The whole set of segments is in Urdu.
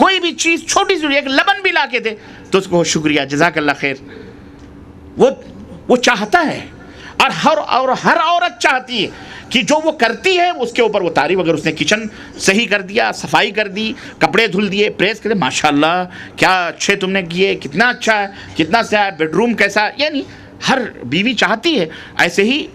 کوئی بھی چیز چھوٹی سی ایک لبن بھی لا کے دے تو اس کو شکریہ جزاک اللہ خیر، وہ چاہتا ہے. اور ہر عورت چاہتی ہے کہ جو وہ کرتی ہے اس کے اوپر وہ تعریف. اگر اس نے کچن صحیح کر دیا، صفائی کر دی، کپڑے دھل دیے، پریس کر دے، ماشاء اللہ کیا اچھے تم نے کیے، کتنا اچھا ہے، کتنا سا ہے، بیڈ روم کیسا. یعنی ہر بیوی چاہتی ہے، ایسے ہی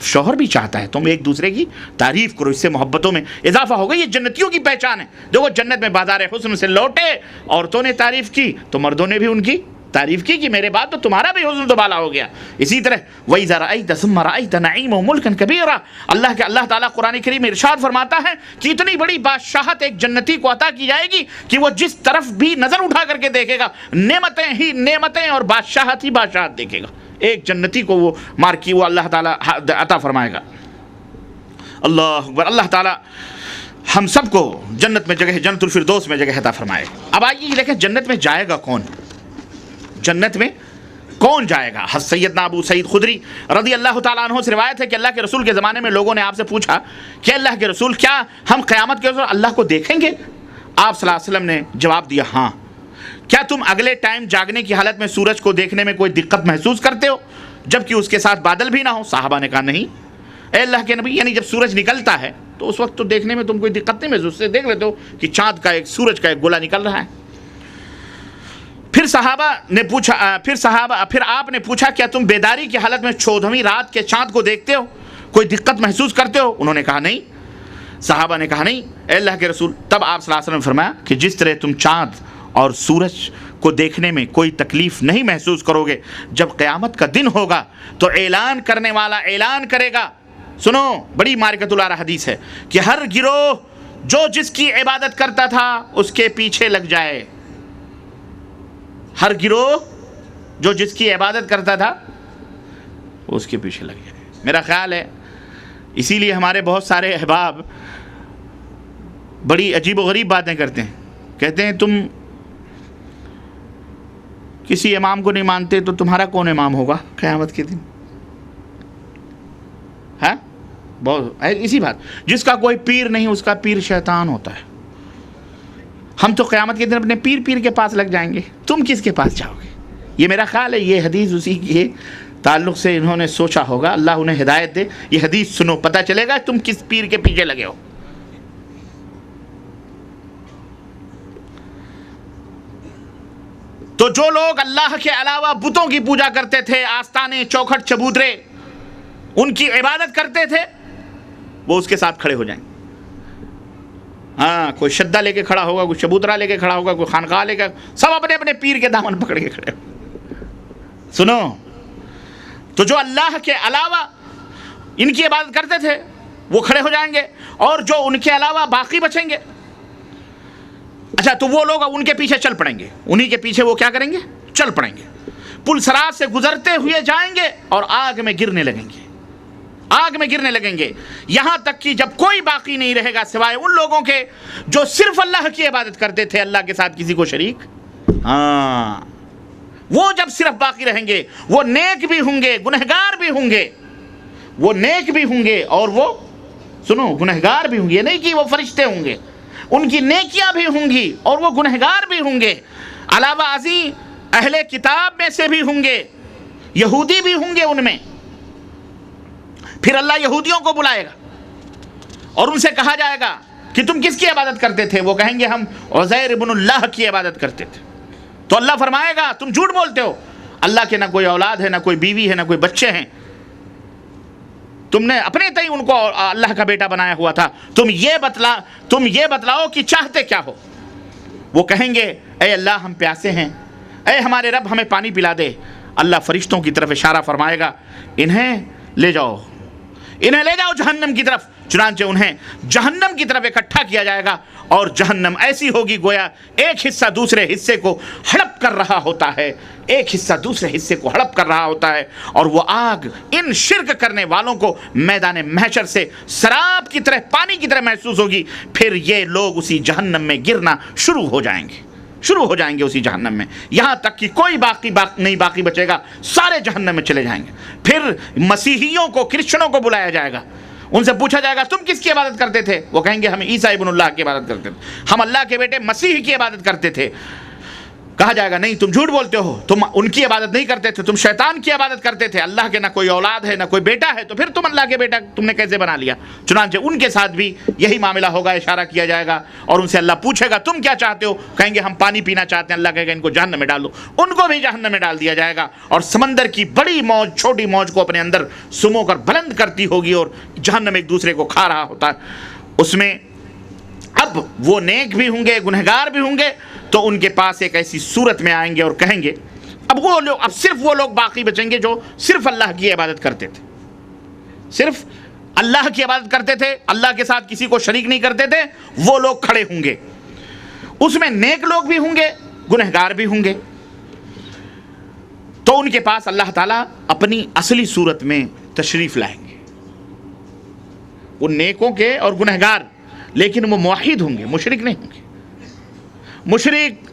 شوہر بھی چاہتا ہے تم ایک دوسرے کی تعریف کرو. اس سے محبتوں میں اضافہ ہوگا. یہ جنتیوں کی پہچان ہے. دیکھو جنت میں بازار حسن سے لوٹے، عورتوں نے تعریف کی تو مردوں نے بھی ان کی تعریف کی کہ میرے بعد تو تمہارا بھی حسن تو بالا ہو گیا. اسی طرح وَإِذَا رَأَيْتَ ثُمَّ رَأَيْتَ نَعِيمًا وَمُلْكًا كَبِيرًا، اللہ تعالیٰ قرآن کریم میں ارشاد فرماتا ہے کہ اتنی بڑی بادشاہت ایک جنتی کو عطا کی جائے گی کہ وہ جس طرف بھی نظر اٹھا کر کے دیکھے گا نعمتیں ہی نعمتیں اور بادشاہت ہی بادشاہت دیکھے گا. ایک جنتی کو وہ مارکی وہ اللہ تعالیٰ عطا فرمائے گا. اللہ اکبر. اللہ تعالیٰ ہم سب کو جنت میں جگہ، جنت الفردوس میں جگہ عطا فرمائے. اب آئیے دیکھیں جنت میں جائے گا کون، جنت میں کون جائے گا. سیدنا ابو سعید خدری رضی اللہ تعالیٰ عنہ سے روایت ہے کہ اللہ کے رسول کے زمانے میں لوگوں نے آپ سے پوچھا کہ اللہ کے رسول کیا ہم قیامت کے روز اللہ کو دیکھیں گے؟ آپ صلی اللہ علیہ وسلم نے جواب دیا ہاں. کیا تم اگلے ٹائم جاگنے کی حالت میں سورج کو دیکھنے میں کوئی دقت محسوس کرتے ہو جبکہ اس کے ساتھ بادل بھی نہ ہو؟ صحابہ نے کہا نہیں اے اللہ کے نبی، یعنی جب سورج نکلتا ہے تو اس وقت تو دیکھنے میں تم کوئی دقت نہیں محسوس سے دیکھ لیتے ہو کہ چاند کا ایک سورج کا ایک گولا نکل رہا ہے. پھر آپ نے پوچھا کیا تم بیداری کی حالت میں 14ویں رات کے چاند کو دیکھتے ہو، کوئی دقت محسوس کرتے ہو؟ انہوں نے کہا نہیں. صحابہ نے کہا نہیں اے اللہ کے رسول. تب آپ صلی اللہ علیہ وسلم نے فرمایا کہ جس طرح تم چاند اور سورج کو دیکھنے میں کوئی تکلیف نہیں محسوس کرو گے، جب قیامت کا دن ہوگا تو اعلان کرنے والا اعلان کرے گا. سنو بڑی مارکۃ العرا حدیث ہے کہ ہر گروہ جو جس کی عبادت کرتا تھا اس کے پیچھے لگ جائے. ہر گروہ جو جس کی عبادت کرتا تھا اس کے پیچھے لگ جائے. میرا خیال ہے اسی لیے ہمارے بہت سارے احباب بڑی عجیب و غریب باتیں کرتے ہیں. کہتے ہیں تم کسی امام کو نہیں مانتے تو تمہارا کون امام ہوگا قیامت کے دن؟ ہے بہت اسی بات. جس کا کوئی پیر نہیں اس کا پیر شیطان ہوتا ہے. ہم تو قیامت کے دن اپنے پیر کے پاس لگ جائیں گے، تم کس کے پاس جاؤ گے؟ یہ میرا خیال ہے یہ حدیث اسی کے تعلق سے انہوں نے سوچا ہوگا. اللہ انہیں ہدایت دے. یہ حدیث سنو پتہ چلے گا تم کس پیر کے پیچھے لگے ہو. تو جو لوگ اللہ کے علاوہ بتوں کی پوجا کرتے تھے، آستانے، چوکھٹ، چبوترے، ان کی عبادت کرتے تھے، وہ اس کے ساتھ کھڑے ہو جائیں گے. ہاں کوئی شدہ لے کے کھڑا ہوگا، کوئی چبوترا لے کے کھڑا ہوگا، کوئی خانقاہ لے کے، سب اپنے اپنے پیر کے دامن پکڑ کے کھڑے ہو. سنو تو جو اللہ کے علاوہ ان کی عبادت کرتے تھے وہ کھڑے ہو جائیں گے، اور جو ان کے علاوہ باقی بچیں گے اچھا تو وہ لوگ ان کے پیچھے چل پڑیں گے. انہی کے پیچھے وہ کیا کریں گے؟ چل پڑیں گے. پل صراط سے گزرتے ہوئے جائیں گے اور آگ میں گرنے لگیں گے. آگ میں گرنے لگیں گے یہاں تک کہ جب کوئی باقی نہیں رہے گا سوائے ان لوگوں کے جو صرف اللہ کی عبادت کرتے تھے، اللہ کے ساتھ کسی کو شریک. ہاں وہ جب صرف باقی رہیں گے، وہ نیک بھی ہوں گے، گنہگار بھی ہوں گے. وہ نیک بھی ہوں گے اور وہ سنو گنہگار بھی ہوں گے. یہ نہیں کہ وہ فرشتے ہوں گے، ان کی نیکیاں بھی ہوں گی اور وہ گنہگار بھی ہوں گے. علاوہ ازیں اہل کتاب میں سے بھی ہوں گے، یہودی بھی ہوں گے ان میں. پھر اللہ یہودیوں کو بلائے گا اور ان سے کہا جائے گا کہ تم کس کی عبادت کرتے تھے؟ وہ کہیں گے ہم عزیر ابن اللہ کی عبادت کرتے تھے. تو اللہ فرمائے گا تم جھوٹ بولتے ہو، اللہ کے نہ کوئی اولاد ہے، نہ کوئی بیوی ہے، نہ کوئی بچے ہیں. تم نے اپنے تئیں ان کو اللہ کا بیٹا بنایا ہوا تھا. تم یہ بتلاؤ کہ چاہتے کیا ہو؟ وہ کہیں گے اے اللہ ہم پیاسے ہیں، اے ہمارے رب ہمیں پانی پلا دے. اللہ فرشتوں کی طرف اشارہ فرمائے گا انہیں لے جاؤ جہنم کی طرف. چنانچہ انہیں جہنم کی طرف اکٹھا کیا جائے گا اور جہنم ایسی ہوگی گویا ایک حصہ دوسرے حصے کو ہڑپ کر رہا ہوتا ہے، ایک حصہ دوسرے حصے کو ہڑپ کر رہا ہوتا ہے. اور وہ آگ ان شرک کرنے والوں کو میدان محشر سے سراب کی طرح، پانی کی طرح محسوس ہوگی. پھر یہ لوگ اسی جہنم میں گرنا شروع ہو جائیں گے اسی جہنم میں، یہاں تک کہ کوئی نہیں باقی بچے گا، سارے جہنم میں چلے جائیں گے. پھر مسیحیوں کو، کرسچنوں کو بلایا جائے گا ان سے پوچھا جائے گا تم کس کی عبادت کرتے تھے؟ وہ کہیں گے ہم عیسیٰ ابن اللہ کی عبادت کرتے تھے، ہم اللہ کے بیٹے مسیح کی عبادت کرتے تھے۔ کہا جائے گا نہیں تم جھوٹ بولتے ہو، تم ان کی عبادت نہیں کرتے تھے، تم شیطان کی عبادت کرتے تھے، اللہ کے نہ کوئی اولاد ہے نہ کوئی بیٹا ہے، تو پھر تم اللہ کے بیٹا تم نے کیسے بنا لیا؟ چنانچہ ان کے ساتھ بھی یہی معاملہ ہوگا، اشارہ کیا جائے گا اور ان سے اللہ پوچھے گا تم کیا چاہتے ہو؟ کہیں گے ہم پانی پینا چاہتے ہیں، اللہ کہے گا ان کو جہنم میں ڈال دو، ان کو بھی جہنم میں ڈال دیا جائے گا، اور سمندر کی بڑی موج چھوٹی موج کو اپنے اندر سمو کر بلند کرتی ہوگی اور جہنم ایک دوسرے کو کھا رہا ہوتا ہے۔ اس میں اب وہ نیک بھی ہوں گے گنہگار بھی ہوں گے تو ان کے پاس ایک ایسی صورت میں آئیں گے اور کہیں گے اب صرف وہ لوگ باقی بچیں گے جو صرف اللہ کی عبادت کرتے تھے، صرف اللہ کی عبادت کرتے تھے، اللہ کے ساتھ کسی کو شریک نہیں کرتے تھے، وہ لوگ کھڑے ہوں گے۔ اس میں نیک لوگ بھی ہوں گے گنہگار بھی ہوں گے، تو ان کے پاس اللہ تعالیٰ اپنی اصلی صورت میں تشریف لائیں گے، وہ نیکوں کے اور گنہگار، لیکن وہ موحد ہوں گے، مشرک نہیں ہوں گے۔ مشرک،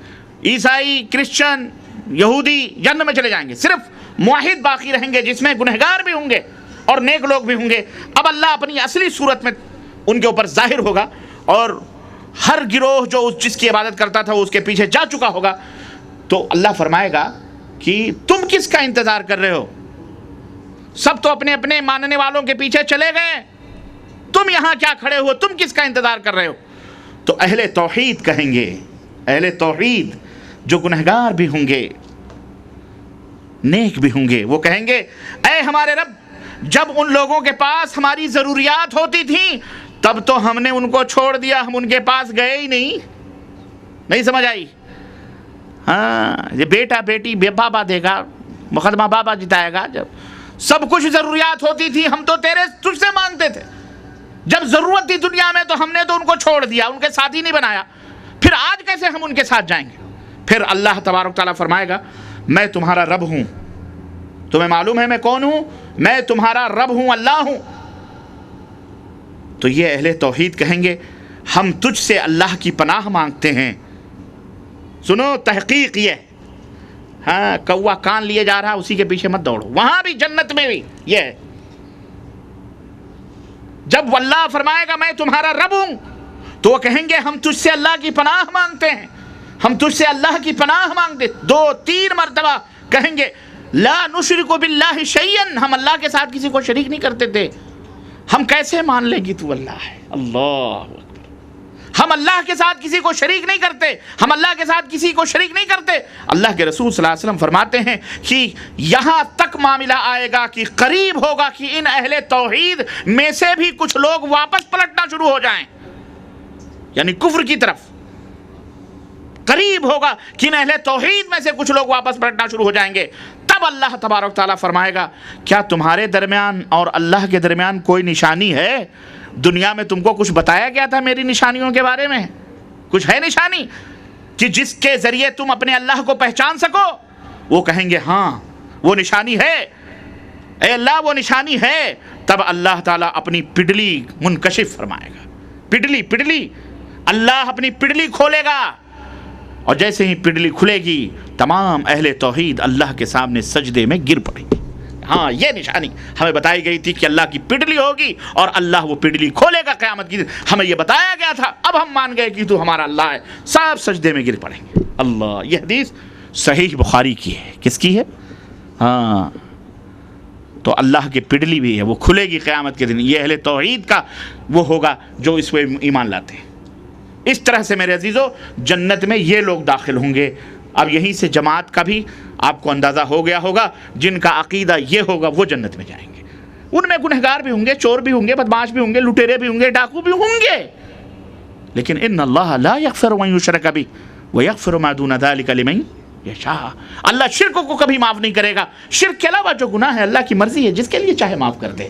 عیسائی، کرسچن، یہودی جہنم میں چلے جائیں گے، صرف موحد باقی رہیں گے جس میں گنہگار بھی ہوں گے اور نیک لوگ بھی ہوں گے۔ اب اللہ اپنی اصلی صورت میں ان کے اوپر ظاہر ہوگا اور ہر گروہ جو جس کی عبادت کرتا تھا وہ اس کے پیچھے جا چکا ہوگا، تو اللہ فرمائے گا کہ تم کس کا انتظار کر رہے ہو؟ سب تو اپنے اپنے ماننے والوں کے پیچھے چلے گئے، تم یہاں کیا کھڑے ہو؟ تم کس کا انتظار کر رہے ہو؟ تو اہل توحید کہیں گے، اہل توحید جو گنہگار بھی ہوں گے نیک بھی ہوں گے، وہ کہیں گے اے ہمارے رب، جب ان لوگوں کے پاس ہماری ضروریات ہوتی تھیں تب تو ہم نے ان کو چھوڑ دیا، ہم ان کے پاس گئے ہی نہیں سمجھ آئی؟ ہاں، یہ بیٹا بیٹی بابا دے گا، مقدمہ بابا جتائے گا۔ جب سب کچھ ضروریات ہوتی تھی ہم تو تجھ سے مانگتے تھے، جب ضرورت تھی دنیا میں تو ہم نے تو ان کو چھوڑ دیا، ان کے ساتھ ہی نہیں بنایا، پھر آج کیسے ہم ان کے ساتھ جائیں گے؟ پھر اللہ تبارک تعالیٰ فرمائے گا میں تمہارا رب ہوں، تمہیں معلوم ہے میں کون ہوں؟ میں تمہارا رب ہوں، اللہ ہوں۔ تو یہ اہل توحید کہیں گے ہم تجھ سے اللہ کی پناہ مانگتے ہیں۔ سنو تحقیق یہ، ہاں کوا کان لیے جا رہا اسی کے پیچھے مت دوڑو، وہاں بھی جنت میں بھی یہ ہے، جب اللہ فرمائے گا میں تمہارا رب ہوں تو وہ کہیں گے ہم تجھ سے اللہ کی پناہ مانگتے ہیں، ہم تجھ سے اللہ کی پناہ مانگتے، 2-3 مرتبہ کہیں گے لا نشرک باللہ شیئا، ہم اللہ کے ساتھ کسی کو شریک نہیں کرتے تھے، ہم کیسے مان لیں گی تو اللہ ہے؟ اللہ اکبر، ہم اللہ کے ساتھ کسی کو شریک نہیں کرتے، ہم اللہ کے ساتھ کسی کو شریک نہیں کرتے۔ اللہ کے رسول صلی اللہ علیہ وسلم فرماتے ہیں کہ یہاں تک معاملہ آئے گا کہ قریب ہوگا کہ ان اہل توحید میں سے بھی کچھ لوگ واپس پلٹنا شروع ہو جائیں، یعنی کفر کی طرف۔ قریب ہوگا کہ ان اہل توحید میں سے کچھ لوگ واپس پلٹنا شروع ہو جائیں گے، تب اللہ تبارک تعالیٰ فرمائے گا کیا تمہارے درمیان اور اللہ کے درمیان کوئی نشانی ہے؟ دنیا میں تم کو کچھ بتایا گیا تھا میری نشانیوں کے بارے میں؟ کچھ ہے نشانی کہ جس کے ذریعے تم اپنے اللہ کو پہچان سکو؟ وہ کہیں گے ہاں وہ نشانی ہے، اے اللہ وہ نشانی ہے۔ تب اللہ تعالیٰ اپنی پڈلی منکشف فرمائے گا، پڈلی اللہ اپنی پڈلی کھولے گا، اور جیسے ہی پڈلی کھلے گی تمام اہل توحید اللہ کے سامنے سجدے میں گر پڑیں گے۔ ہاں یہ نشانی ہمیں بتائی گئی تھی کہ اللہ کی پڈلی ہوگی اور اللہ وہ پڈلی کھولے گا قیامت کی دن، ہمیں یہ بتایا گیا تھا، اب ہم مان گئے کہ تو ہمارا اللہ ہے، سب سجدے میں گر پڑیں گے۔ اللہ، یہ حدیث صحیح بخاری کی ہے، کس کی ہے؟ ہاں، تو اللہ کی پڈلی بھی ہے، وہ کھلے گی قیامت کے دن، یہ اہل توحید کا وہ ہوگا جو اس پہ ایمان لاتے ہیں۔ اس طرح سے میرے عزیزو جنت میں یہ لوگ داخل ہوں گے۔ اب یہیں سے جماعت کا بھی آپ کو اندازہ ہو گیا ہوگا، جن کا عقیدہ یہ ہوگا وہ جنت میں جائیں گے۔ ان میں گنہگار بھی ہوں گے، چور بھی ہوں گے، بدماش بھی ہوں گے، لٹیرے بھی ہوں گے، ڈاکو بھی ہوں گے، لیکن ان اللہ لا یغفر ان یشرک بہ ویغفر ما دون ذلک لمن یشاء، اللہ شرک کو کبھی معاف نہیں کرے گا۔ شرک کے علاوہ جو گناہ ہے اللہ کی مرضی ہے، جس کے لیے چاہے معاف کر دے۔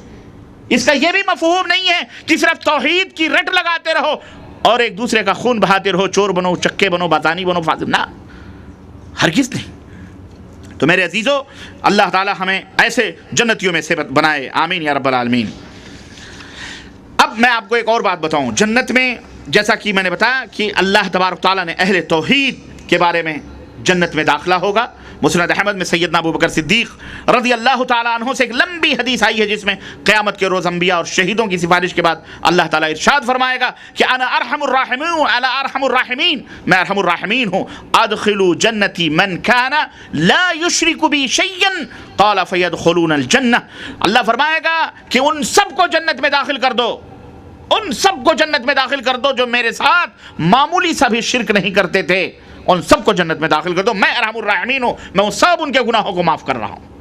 اس کا یہ بھی مفہوم نہیں ہے کہ صرف توحید کی رٹ لگاتے رہو اور ایک دوسرے کا خون بہاتے رہو، چور بنو، چکے بنو، باتانی بنو، فاسق، نہ، ہرگز نہیں۔ تو میرے عزیزو اللہ تعالی ہمیں ایسے جنتیوں میں سے بنائے، آمین یا رب العالمین۔ اب میں آپ کو ایک اور بات بتاؤں، جنت میں جیسا کہ میں نے بتایا کہ اللہ تبارک تعالیٰ نے اہل توحید کے بارے میں جنت میں داخلہ ہوگا، مسند احمد میں سیدنا ابو بکر صدیق رضی اللہ تعالیٰ عنہ سے ایک لمبی حدیث آئی ہے جس میں قیامت کے روز انبیاء اور شہیدوں کی سفارش کے بعد اللہ تعالیٰ ارشاد فرمائے گا کہ انا ارحم الراحمین، میں ارحم الراحمین ہوں، ادخلوا جنتی من کان لا یشرک بی شیئا قال فیدخلون الجنہ، اللہ فرمائے گا کہ ان سب کو جنت میں داخل کر دو، ان سب کو جنت میں داخل کر دو جو میرے ساتھ معمولی سا بھی شرک نہیں کرتے تھے، ان سب کو جنت میں داخل کر دو، میں ارحم الراحمین ہوں، میں ان سب ان کے گناہوں کو معاف کر رہا ہوں۔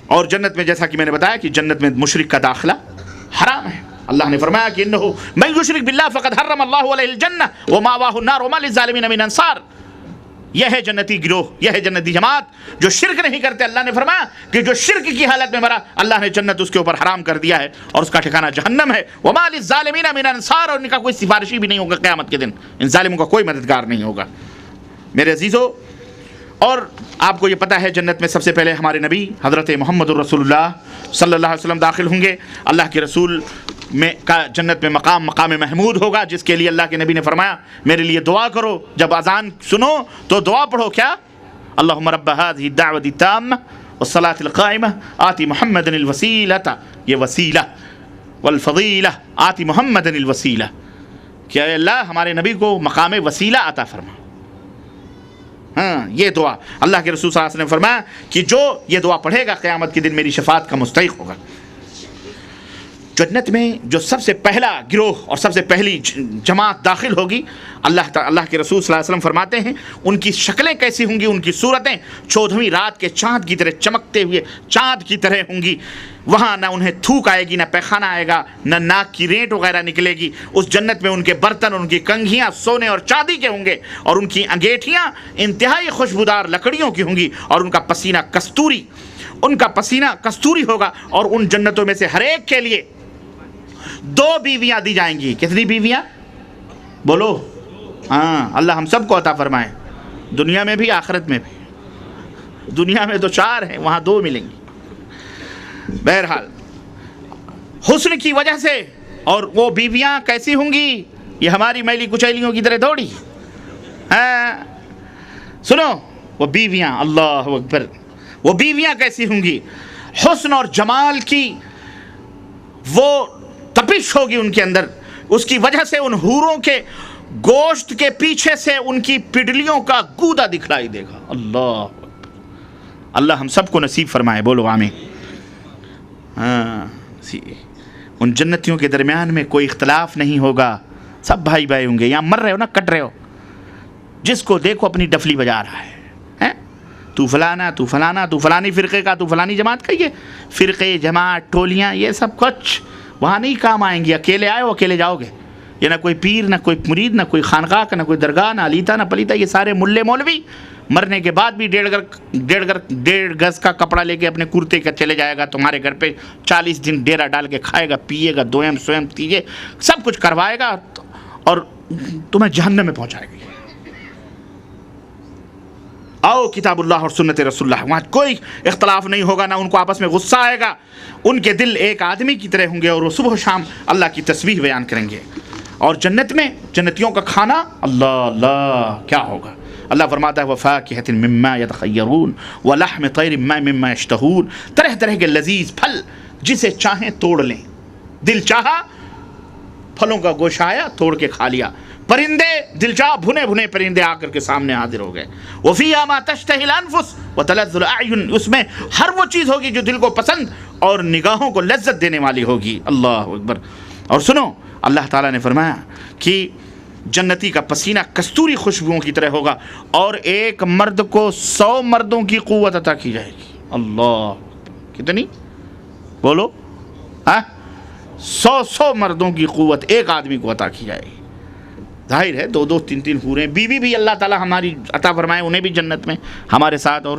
اور جنت میں جیسا کہ میں نے بتایا کہ جنت میں مشرک کا داخلہ حرام ہے، اللہ نے فرمایا کہ انہو من یشرک باللہ فقد حرم اللہ علیہ الجنہ ومأواہ النار وما للظالمین من انصار، یہ ہے جنتی گروہ، یہ ہے جنتی جماعت جو شرک نہیں کرتے۔ اللہ نے فرمایا کہ جو شرک کی حالت میں مرا اللہ نے جنت اس کے اوپر حرام کر دیا ہے اور اس کا ٹھکانہ جہنم ہے، وما للظالمین من انصار، اور ان کا کوئی سفارشی بھی نہیں ہوگا قیامت کے دن، ان ظالموں کا کوئی مددگار نہیں ہوگا۔ میرے عزیزو، اور آپ کو یہ پتہ ہے جنت میں سب سے پہلے ہمارے نبی حضرت محمد الرسول اللہ صلی اللہ علیہ وسلم داخل ہوں گے۔ اللہ کے رسول میں کا جنت میں مقام محمود ہوگا، جس کے لیے اللہ کے نبی نے فرمایا میرے لیے دعا کرو، جب اذان سنو تو دعا پڑھو، کیا؟ اللہم رب هذه الدعوة التامة والصلاة القائمة آتی محمد الوسیلة، یہ وسیلہ، والفضیلہ آتی محمد الوسیلہ، کہ اے اللہ ہمارے نبی کو مقام وسیلہ عطا فرما۔ ہاں، یہ دعا اللہ کے رسول صلی اللہ علیہ وسلم نے فرمایا کہ جو یہ دعا پڑھے گا قیامت کے دن میری شفاعت کا مستحق ہوگا۔ جنت میں جو سب سے پہلا گروہ اور سب سے پہلی جماعت داخل ہوگی، اللہ کے رسول صلی اللہ علیہ وسلم فرماتے ہیں ان کی شکلیں کیسی ہوں گی، ان کی صورتیں 14ویں رات کے چاند کی طرح چمکتے ہوئے چاند کی طرح ہوں گی، وہاں نہ انہیں تھوک آئے گی، نہ پیخانہ آئے گا، نہ ناک کی رینٹ وغیرہ نکلے گی۔ اس جنت میں ان کے برتن، ان کی کنگھیاں سونے اور چاندی کے ہوں گے، اور ان کی انگیٹھیاں انتہائی خوشبودار لکڑیوں کی ہوں گی، اور ان کا پسینہ کستوری ہوگا، اور ان جنتوں میں سے ہر ایک کے لیے 2 بیویاں دی جائیں گی۔ کتنی بیویاں؟ بولو، ہاں، اللہ ہم سب کو عطا فرمائے، دنیا میں بھی آخرت میں بھی۔ دنیا میں تو 4 ہیں، وہاں 2 ملیں گی۔ بہرحال حسن کی وجہ سے، اور وہ بیویاں کیسی ہوں گی؟ یہ ہماری میلی کچیلیوں کی طرح تھوڑی، ہاں، سنو وہ بیویاں، اللہ اکبر، وہ بیویاں کیسی ہوں گی؟ حسن اور جمال کی وہ تپش ہوگی ان کے اندر، اس کی وجہ سے ان حوروں کے گوشت کے پیچھے سے ان کی پڈلیوں کا گودا دکھلائی دے گا۔ اللہ اللہ ہم سب کو نصیب فرمائے، بولو آمین۔ ہاں، ان جنتیوں کے درمیان میں کوئی اختلاف نہیں ہوگا، سب بھائی بھائی ہوں گے۔ یہاں مر رہے ہو نا، کٹ رہے ہو، جس کو دیکھو اپنی ڈفلی بجا رہا ہے، تو فلانا، تو فلانا، تو فلانی فرقے کا، تو فلانی جماعت کا۔ یہ فرقے، جماعت، ٹولیاں، یہ سب کچھ وہاں نہیں کام آئیں گی۔ اکیلے آئے ہو اکیلے جاؤ گے، یہ نہ کوئی پیر، نہ کوئی مرید، نہ کوئی خانقاہ کا، نہ کوئی درگاہ، نہ علیتا، نہ پلیتا، یہ سارے ملے مولوی مرنے کے بعد بھی 1.5 گز کا کپڑا لے کے اپنے کرتے کا چلے جائے گا تمہارے گھر پہ، 40 دن ڈیرا ڈال کے کھائے گا، پیے گا، دویم سویم تیجے، سب کچھ کروائے گا، اور تمہیں جہنم میں پہنچائے گا۔ آؤ کتاب اللہ اور سنت رسول اللہ، وہاں کوئی اختلاف نہیں ہوگا، نہ ان کو آپس میں غصہ آئے گا، ان کے دل ایک آدمی کی طرح ہوں گے، اور وہ صبح و شام اللہ کی تسبیح بیان کریں گے۔ اور جنت میں جنتیوں کا کھانا، اللہ اللہ کیا ہوگا؟ اللہ فرماتا ہے وَفَاكِهَةٍ مِّمَّا يَتَخَيَّرُونَ وَلَحْمِ طَيْرٍ مِّمَّا يَشْتَهُونَ، طرح طرح کے لذیذ پھل جسے چاہیں توڑ لیں، دل چاہا پھلوں کا گوشہ آیا توڑ کے کھا لیا، پرندے دل چاہ بھنے بھنے پرندے آ کر کے سامنے حاضر ہو گئے، وَفِيهَا مَا تَشْتَهِي الْأَنفُسُ وَتَلَذُّ الْأَعْيُنُ، اس میں ہر وہ چیز ہوگی جو دل کو پسند اور نگاہوں کو لذت دینے والی ہوگی۔ اللہ اکبر۔ اور سنو، اللہ تعالیٰ نے فرمایا کہ جنتی کا پسینہ کستوری خوشبوؤں کی طرح ہوگا، اور ایک مرد کو 100 مردوں کی قوت عطا کی جائے گی۔ اللہ، کتنی؟ بولو، 100 مردوں کی قوت ایک آدمی کو عطا کی جائے گی۔ ظاہر ہے 2 3 حوریں، بیوی بھی اللہ تعالیٰ ہماری عطا فرمائے، انہیں بھی جنت میں ہمارے ساتھ اور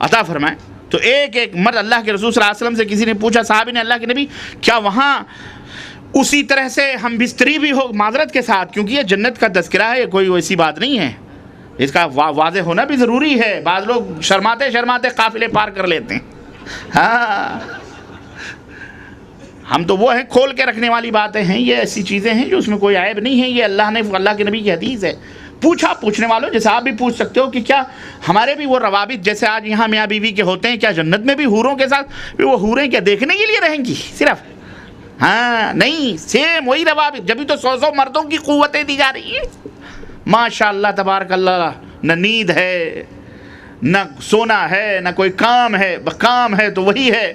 عطا فرمائے۔ تو ایک مرد، اللہ کے رسول صلی اللہ علیہ وسلم سے کسی نے پوچھا، صحابی نے، اللہ کے نبی کیا وہاں اسی طرح سے ہم بستری بھی ہو؟ معذرت کے ساتھ، کیونکہ یہ جنت کا تذکرہ ہے، کوئی ایسی بات نہیں ہے، اس کا واضح ہونا بھی ضروری ہے۔ بعض لوگ شرماتے شرماتے قافلے پار کر لیتے ہیں۔ ہاں، ہم تو وہ ہیں کھول کے رکھنے والی باتیں ہیں، یہ ایسی چیزیں ہیں جو اس میں کوئی عیب نہیں ہے، یہ اللہ کے نبی کی حدیث ہے۔ پوچھا پوچھنے والوں جیسے آپ بھی پوچھ سکتے ہو کہ کیا ہمارے بھی وہ روابط جیسے آج یہاں میاں بیوی کے ہوتے ہیں، کیا جنت میں بھی حوروں کے ساتھ وہ حوریں کیا دیکھنے کے لیے رہیں گی صرف؟ ہاں نہیں، سیم وہی روابط، جبھی تو 100 مردوں کی قوتیں دی جا رہی ہیں ماشاء اللہ تبارک اللہ. نہ نیند ہے، نہ سونا ہے، نہ کوئی کام ہے، کام ہے تو وہی ہے.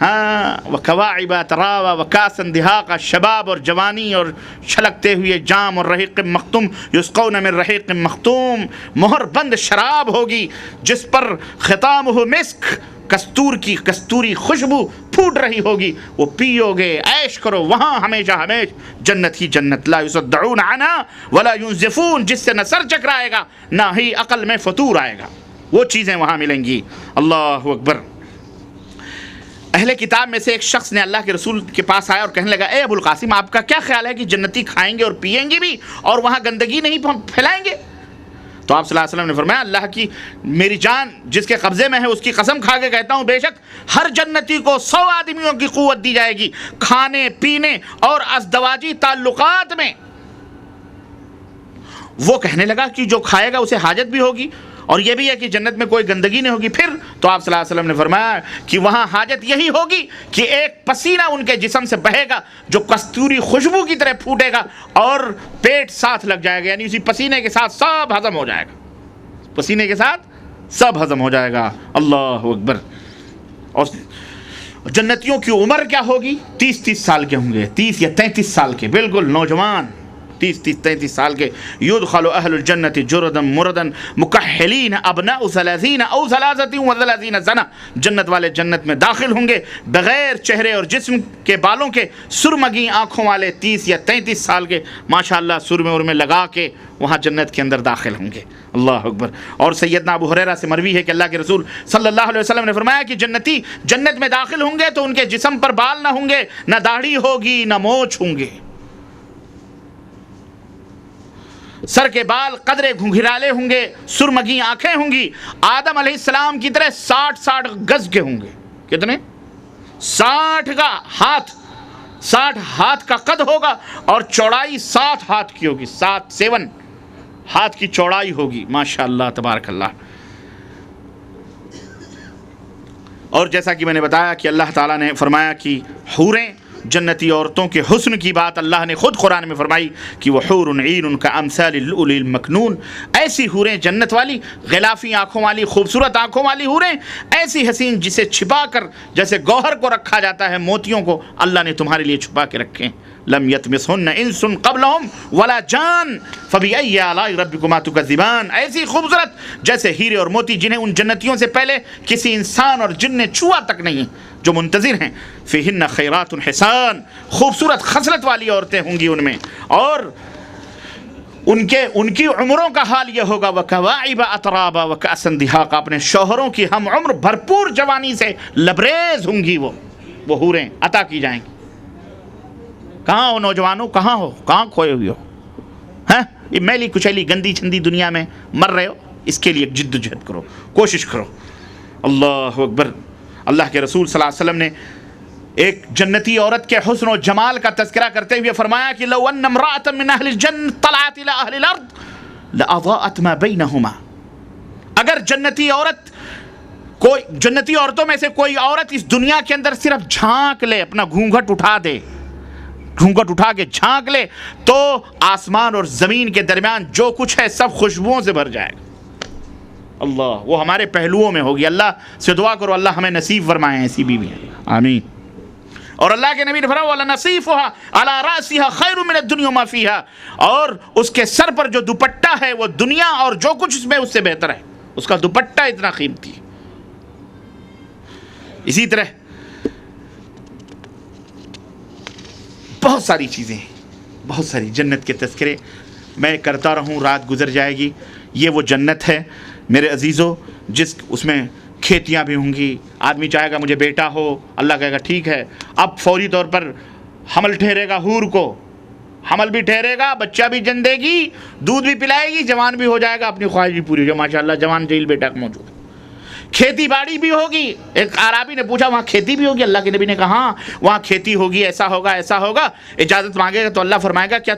ہاں وَكَوَاعِبَ أَتْرَابًا وَكَأْسًا دِهَاقًا، شباب اور جوانی اور چھلکتے ہوئے جام اور رحیق مختوم، یسقون من رحیق مختوم، مہر بند شراب ہوگی جس پر ختامہ مسک، کستوری خوشبو پھوٹ رہی ہوگی، وہ پیو گے، عیش کرو وہاں ہمیشہ جنت ہی جنت. لا يصدعون عنہا ولا ينزفون، جس سے نہ سر چکرائے گا نہ ہی عقل میں فطور آئے گا، وہ چیزیں وہاں ملیں گی. اللہ اکبر. اہل کتاب میں سے ایک شخص نے اللہ کے رسول کے پاس آیا اور کہنے لگا اے ابو القاسم، آپ کا کیا خیال ہے کہ جنتی کھائیں گے اور پیئیں گے بھی اور وہاں گندگی نہیں پھیلائیں گے؟ تو آپ صلی اللہ علیہ وسلم نے فرمایا اللہ کی میری جان جس کے قبضے میں ہے اس کی قسم کھا کے کہتا ہوں بے شک ہر جنتی کو 100 آدمیوں کی قوت دی جائے گی کھانے پینے اور ازدواجی تعلقات میں. وہ کہنے لگا کہ جو کھائے گا اسے حاجت بھی ہوگی اور یہ بھی ہے کہ جنت میں کوئی گندگی نہیں ہوگی. پھر تو آپ صلی اللہ علیہ وسلم نے فرمایا کہ وہاں حاجت یہی ہوگی کہ ایک پسینہ ان کے جسم سے بہے گا جو کستوری خوشبو کی طرح پھوٹے گا اور پیٹ ساتھ لگ جائے گا، یعنی اسی پسینے کے ساتھ سب ہضم ہو جائے گا، پسینے کے ساتھ سب ہضم ہو جائے گا. اللہ اکبر. اور جنتیوں کی عمر کیا ہوگی؟ 30 سال کے ہوں گے، 30 یا 33 سال کے، بالکل نوجوان، 30-33 سال کے. یدخل اہل الجنت جردا مردا مکحلین ابناء 30 او 33 سنہ، جنت والے جنت میں داخل ہوں گے بغیر چہرے اور جسم کے بالوں کے، سرمگی آنکھوں والے 30 یا 33 سال کے، ماشاءاللہ سرمے ورمے لگا کے وہاں جنت کے اندر داخل ہوں گے. اللہ اکبر. اور سیدنا ابو ہریرہ سے مروی ہے کہ اللہ کے رسول صلی اللہ علیہ وسلم نے فرمایا کہ جنتی جنت میں داخل ہوں گے تو ان کے جسم پر بال نہ ہوں گے، نہ داڑھی ہوگی، نہ مونچھ ہوں گے، سر کے بال قدرے گھنگھرالے ہوں گے، سرمگی آنکھیں ہوں گی، آدم علیہ السلام کی طرح 60 گز کے ہوں گے. کتنے؟ 60 کا ہاتھ، 60 ہاتھ کا قد ہوگا اور چوڑائی 7 ہاتھ کی ہوگی، 7 ہاتھ کی چوڑائی ہوگی. ماشاء اللہ تبارک اللہ. اور جیسا کہ میں نے بتایا کہ اللہ تعالیٰ نے فرمایا کہ حوریں، جنتی عورتوں کے حسن کی بات اللہ نے خود قرآن میں فرمائی کہ وحور عین کامثال اللؤلؤ المکنون، ایسی حوریں جنت والی، غلافی آنکھوں والی، خوبصورت آنکھوں والی حوریں، ایسی حسین جسے چھپا کر جیسے گوہر کو رکھا جاتا ہے، موتیوں کو اللہ نے تمہارے لیے چھپا کے رکھے. لم یطمثہن انس قبلہم ولا جان فبأی آلاء ربکما تکذبان، ایسی خوبصورت جیسے ہیرے اور موتی جنہیں ان جنتیوں سے پہلے کسی انسان اور جن نے چھوا تک نہیں، جو منتظر ہیں. فیہن خیرات حسان، خوبصورت خصلت والی عورتیں ہوں گی ان میں، اور ان کی عمروں کا حال یہ ہوگا وَكَوَاعِبَ أَتْرَابًا وَكَأْسًا دِهَاقًا، اپنے شوہروں کی ہم عمر بھرپور جوانی سے لبریز ہوں گی، وہ حوریں عطا کی جائیں گی. کہاں ہو نوجوانوں، کہاں ہو، کہاں کھوئے ہوئے ہو؟ ہاں یہ میلی کچیلی گندی چندی دنیا میں مر رہے ہو، اس کے لیے جد و جہد کرو، کوشش کرو. اللہ اکبر. اللہ کے رسول صلی اللہ علیہ وسلم نے ایک جنتی عورت کے حسن و جمال کا تذکرہ کرتے ہوئے فرمایا کہ لو ان امرأة من اہل الجنة طلعت الى اہل الارض لاضاءت ما بینہما، اگر جنتی عورتوں میں سے کوئی عورت اس دنیا کے اندر صرف جھانک لے، اپنا گھونگھٹ اٹھا دے، گھونگھٹ اٹھا کے جھانک لے، تو آسمان اور زمین کے درمیان جو کچھ ہے سب خوشبوؤں سے بھر جائے گا. اللہ، وہ ہمارے پہلوؤں میں ہوگی. اللہ سے دعا کرو اللہ ہمیں نصیب فرمائے ایسی بیوی. آمین. اور اللہ کے نبی نے فرمایا وَلَنَصِيفُهَا عَلَى رَأْسِهَا خَيْرٌ مِّنَ الدُّنْيَا وَمَا فِيهَا، اور اس کے سر پر جو دوپٹہ ہے وہ دنیا اور جو کچھ اس میں اس سے بہتر ہے، اس کا دوپٹہ اتنا قیمتی ہے. اسی طرح بہت ساری چیزیں ہیں، بہت ساری جنت کے تذکرے میں کرتا رہوں، رات گزر جائے گی. یہ وہ جنت ہے میرے عزیزو جس اس میں کھیتیاں بھی ہوں گی. آدمی چاہے گا مجھے بیٹا ہو، اللہ کہے گا ٹھیک ہے. اب فوری طور پر حمل ٹھہرے گا، حور کو حمل بھی ٹھہرے گا، بچہ بھی جن دے گی، دودھ بھی پلائے گی، جوان بھی ہو جائے گا، اپنی خواہش بھی پوری ہو جائے. ماشاء اللہ جوان جیل بیٹا موجود ہے. کھیتی باڑی بھی ہوگی. ایک عرابی نے پوچھا وہاں کھیتی بھی ہوگی؟ اللہ کے نبی نے کہا ہاں وہاں کھیتی ہوگی, ایسا ہوگا ایسا ہوگا. اجازت مانگے گا تو اللہ فرمائے گا کیا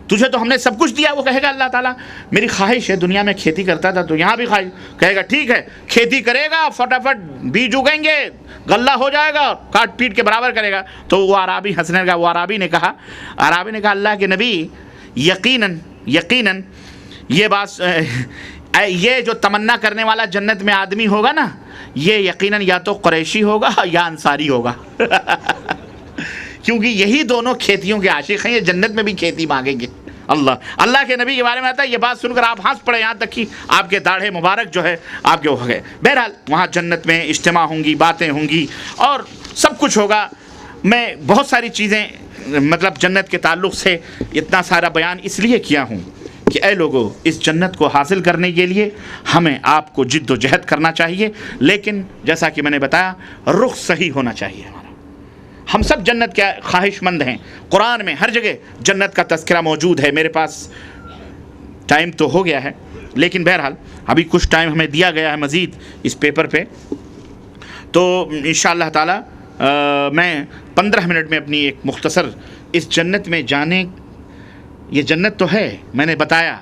تجھے تو ہم نے سب کچھ دیا. وہ کہے گا اللہ تعالیٰ میری خواہش ہے, دنیا میں کھیتی کرتا تھا تو یہاں بھی خواہش. کہے گا ٹھیک ہے کھیتی کرے گا, فٹافٹ بیج اگیں گے, غلہ ہو جائے گا, کاٹ پیٹ کے برابر کرے گا. تو وہ عرابی ہنسنے لگا. وہ عرابی نے کہا اللہ کے نبی یقیناً یہ بات, یہ جو تمنا کرنے والا جنت میں آدمی ہوگا نا, یہ یقیناً یا تو قریشی ہوگا یا انصاری ہوگا. کیونکہ یہی دونوں کھیتیوں کے عاشق ہیں, یہ جنت میں بھی کھیتی مانگیں گے. اللہ کے نبی کے بارے میں آتا ہے. یہ بات سن کر آپ ہنس پڑے, یہاں تک کہ آپ کے داڑھے مبارک جو ہے آپ کے ہو گئے. بہرحال وہاں جنت میں اجتماع ہوں گی, باتیں ہوں گی اور سب کچھ ہوگا. میں بہت ساری چیزیں مطلب جنت کے تعلق سے اتنا سارا بیان اس لیے کیا ہوں کہ اے لوگو, اس جنت کو حاصل کرنے کے لیے ہمیں آپ کو جد و جہد کرنا چاہیے. لیکن جیسا کہ میں نے بتایا رخ صحیح ہونا چاہیے ہمارا. ہم سب جنت کے خواہش مند ہیں. قرآن میں ہر جگہ جنت کا تذکرہ موجود ہے. میرے پاس ٹائم تو ہو گیا ہے لیکن بہرحال ابھی کچھ ٹائم ہمیں دیا گیا ہے مزید اس پیپر پہ, تو انشاءاللہ تعالی میں 15 منٹ میں اپنی ایک مختصر اس جنت میں جانے, یہ جنت تو ہے میں نے بتایا,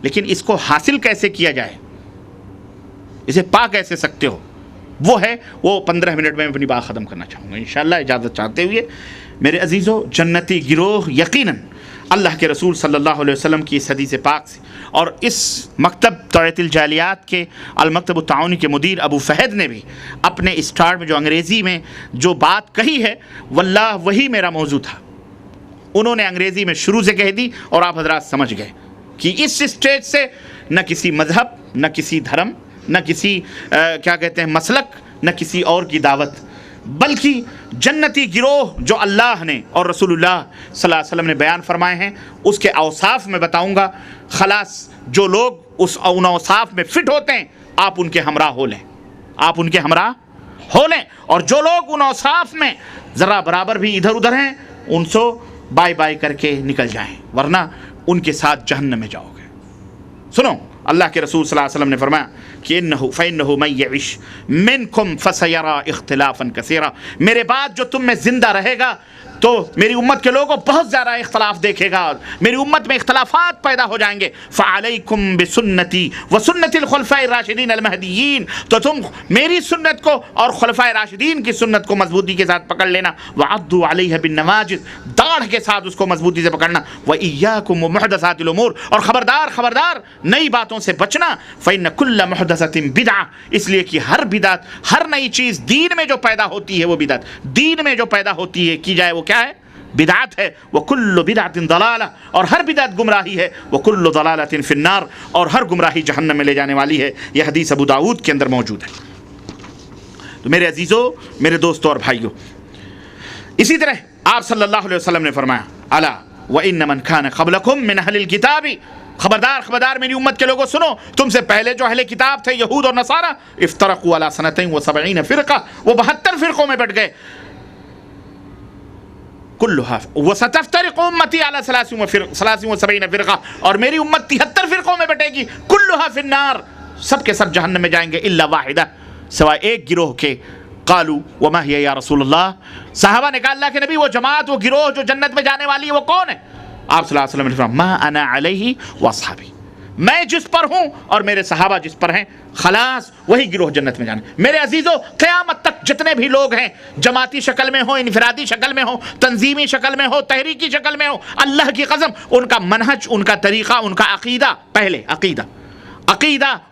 لیکن اس کو حاصل کیسے کیا جائے, اسے پا کیسے سکتے ہو, وہ ہے, وہ 15 منٹ میں اپنی بات ختم کرنا چاہوں گا انشاءاللہ اجازت چاہتے ہوئے. میرے عزیزو, جنتی گروہ یقیناً اللہ کے رسول صلی اللہ علیہ وسلم کی اس حدیث پاک سے اور اس مکتب توعیت الجالیات کے المکتب التعاونی کے مدیر ابو فہد نے بھی اپنے اسٹارٹ میں جو انگریزی میں جو بات کہی ہے, واللہ وہی میرا موضوع تھا. انہوں نے انگریزی میں شروع سے کہہ دی اور آپ حضرات سمجھ گئے کہ اس اسٹیج سے نہ کسی مذہب, نہ کسی دھرم, نہ کسی کیا کہتے ہیں مسلک, نہ کسی اور کی دعوت, بلکہ جنتی گروہ جو اللہ نے اور رسول اللہ صلی اللہ علیہ وسلم نے بیان فرمائے ہیں اس کے اوصاف میں بتاؤں گا. خلاص جو لوگ ان اوصاف میں فٹ ہوتے ہیں آپ ان کے ہمراہ ہو لیں, آپ ان کے ہمراہ ہو لیں. اور جو لوگ ان اوصاف میں ذرا برابر بھی ادھر ادھر ہیں ان سے بائی بائی کر کے نکل جائیں, ورنہ ان کے ساتھ جہنم میں جاؤ گے. سنو, اللہ کے رسول صلی اللہ علیہ وسلم نے فرمایا کہ فَإِنَّهُ مَن يَعِشْ مِنْكُمْ فَسَيَرَىٰ اخْتِلَافًا كَثِيرًا, میرے بعد جو تم میں زندہ رہے گا تو میری امت کے لوگوں بہت زیادہ اختلاف دیکھے گا, میری امت میں اختلافات پیدا ہو جائیں گے. فَعَلَيْكُمْ بِسُنَّتِي وَسُنَّتِ الْخُلَفَاءِ الرَّاشِدِينَ الْمَهْدِيِّينَ, تو تم میری سنت کو اور خلفائے راشدین کی سنت کو مضبوطی کے ساتھ پکڑ لینا. وَعَضُّوا عَلَيْهَا بِالنَّوَاجِذ, داڑھ کے ساتھ اس کو مضبوطی سے پکڑنا. وَإِيَّاكُمْ وَمُحْدَثَاتِ الْأُمُورِ, اور خبردار نئی باتوں سے بچنا. فَإِنَّ كُلَّ مُحْدَثَةٍ بِدْعَةٍ, اس لیے کہ ہر بدعت, ہر نئی چیز دین میں جو پیدا ہوتی ہے وہ بدعت, دین میں جو پیدا ہوتی ہے کی جائے وہ کیا ہے, بدعت ہے. وَكُلُّ بِدْعَةٍ ضَلَالَةٍ, اور ہر بدعت گمراہی ہے. وَكُلُّ ضَلَالَةٍ فِي النَّارِ, اور ہر گمراہی جہنم میں لے جانے والی ہے. یہ حدیث ابو داؤد کے اندر موجود ہے. تو میرے عزیزو, میرے دوستو اور بھائیو, اسی طرح آپ صلی اللہ علیہ وسلم نے فرمایا الا وَإِنَّ مَنْ كَانَ قَبْلَكُمْ مِنْ أَهْلِ الْكِتَابِ, خبردار میری امت کے لوگوں سنو, تم سے پہلے جو اہل کتاب تھے یہود اور نصارہ, افترقوا علی 72 فرقہ, وہ 72 فرقوں میں بٹ گئے. کلها وستفترق امتی علی 73 فرقہ, اور میری امت 73 فرقوں میں بٹے گی. كلها في النار, سب کے سب جہنم میں جائیں گے. الا واحدہ, سوائے ایک گروہ کے. قالوا وما هي یا رسول اللہ, صحابہ نے کہا اللہ کے نبی وہ جماعت, وہ گروہ جو جنت میں جانے والی ہے وہ کون ہے؟ آپ صلی اللہ علیہ وسلم نے فرمایا ما انا علیہ واصحابی, میں جس پر ہوں اور میرے صحابہ جس پر ہیں, خلاص وہی گروہ جنت میں جانے. میرے عزیزو, قیامت تک جتنے بھی لوگ ہیں, جماعتی شکل میں ہو, انفرادی شکل میں ہو, تنظیمی شکل میں ہو, تحریکی شکل میں ہو, اللہ کی قسم ان کا منہج, ان کا طریقہ, ان کا عقیدہ, پہلے عقیدہ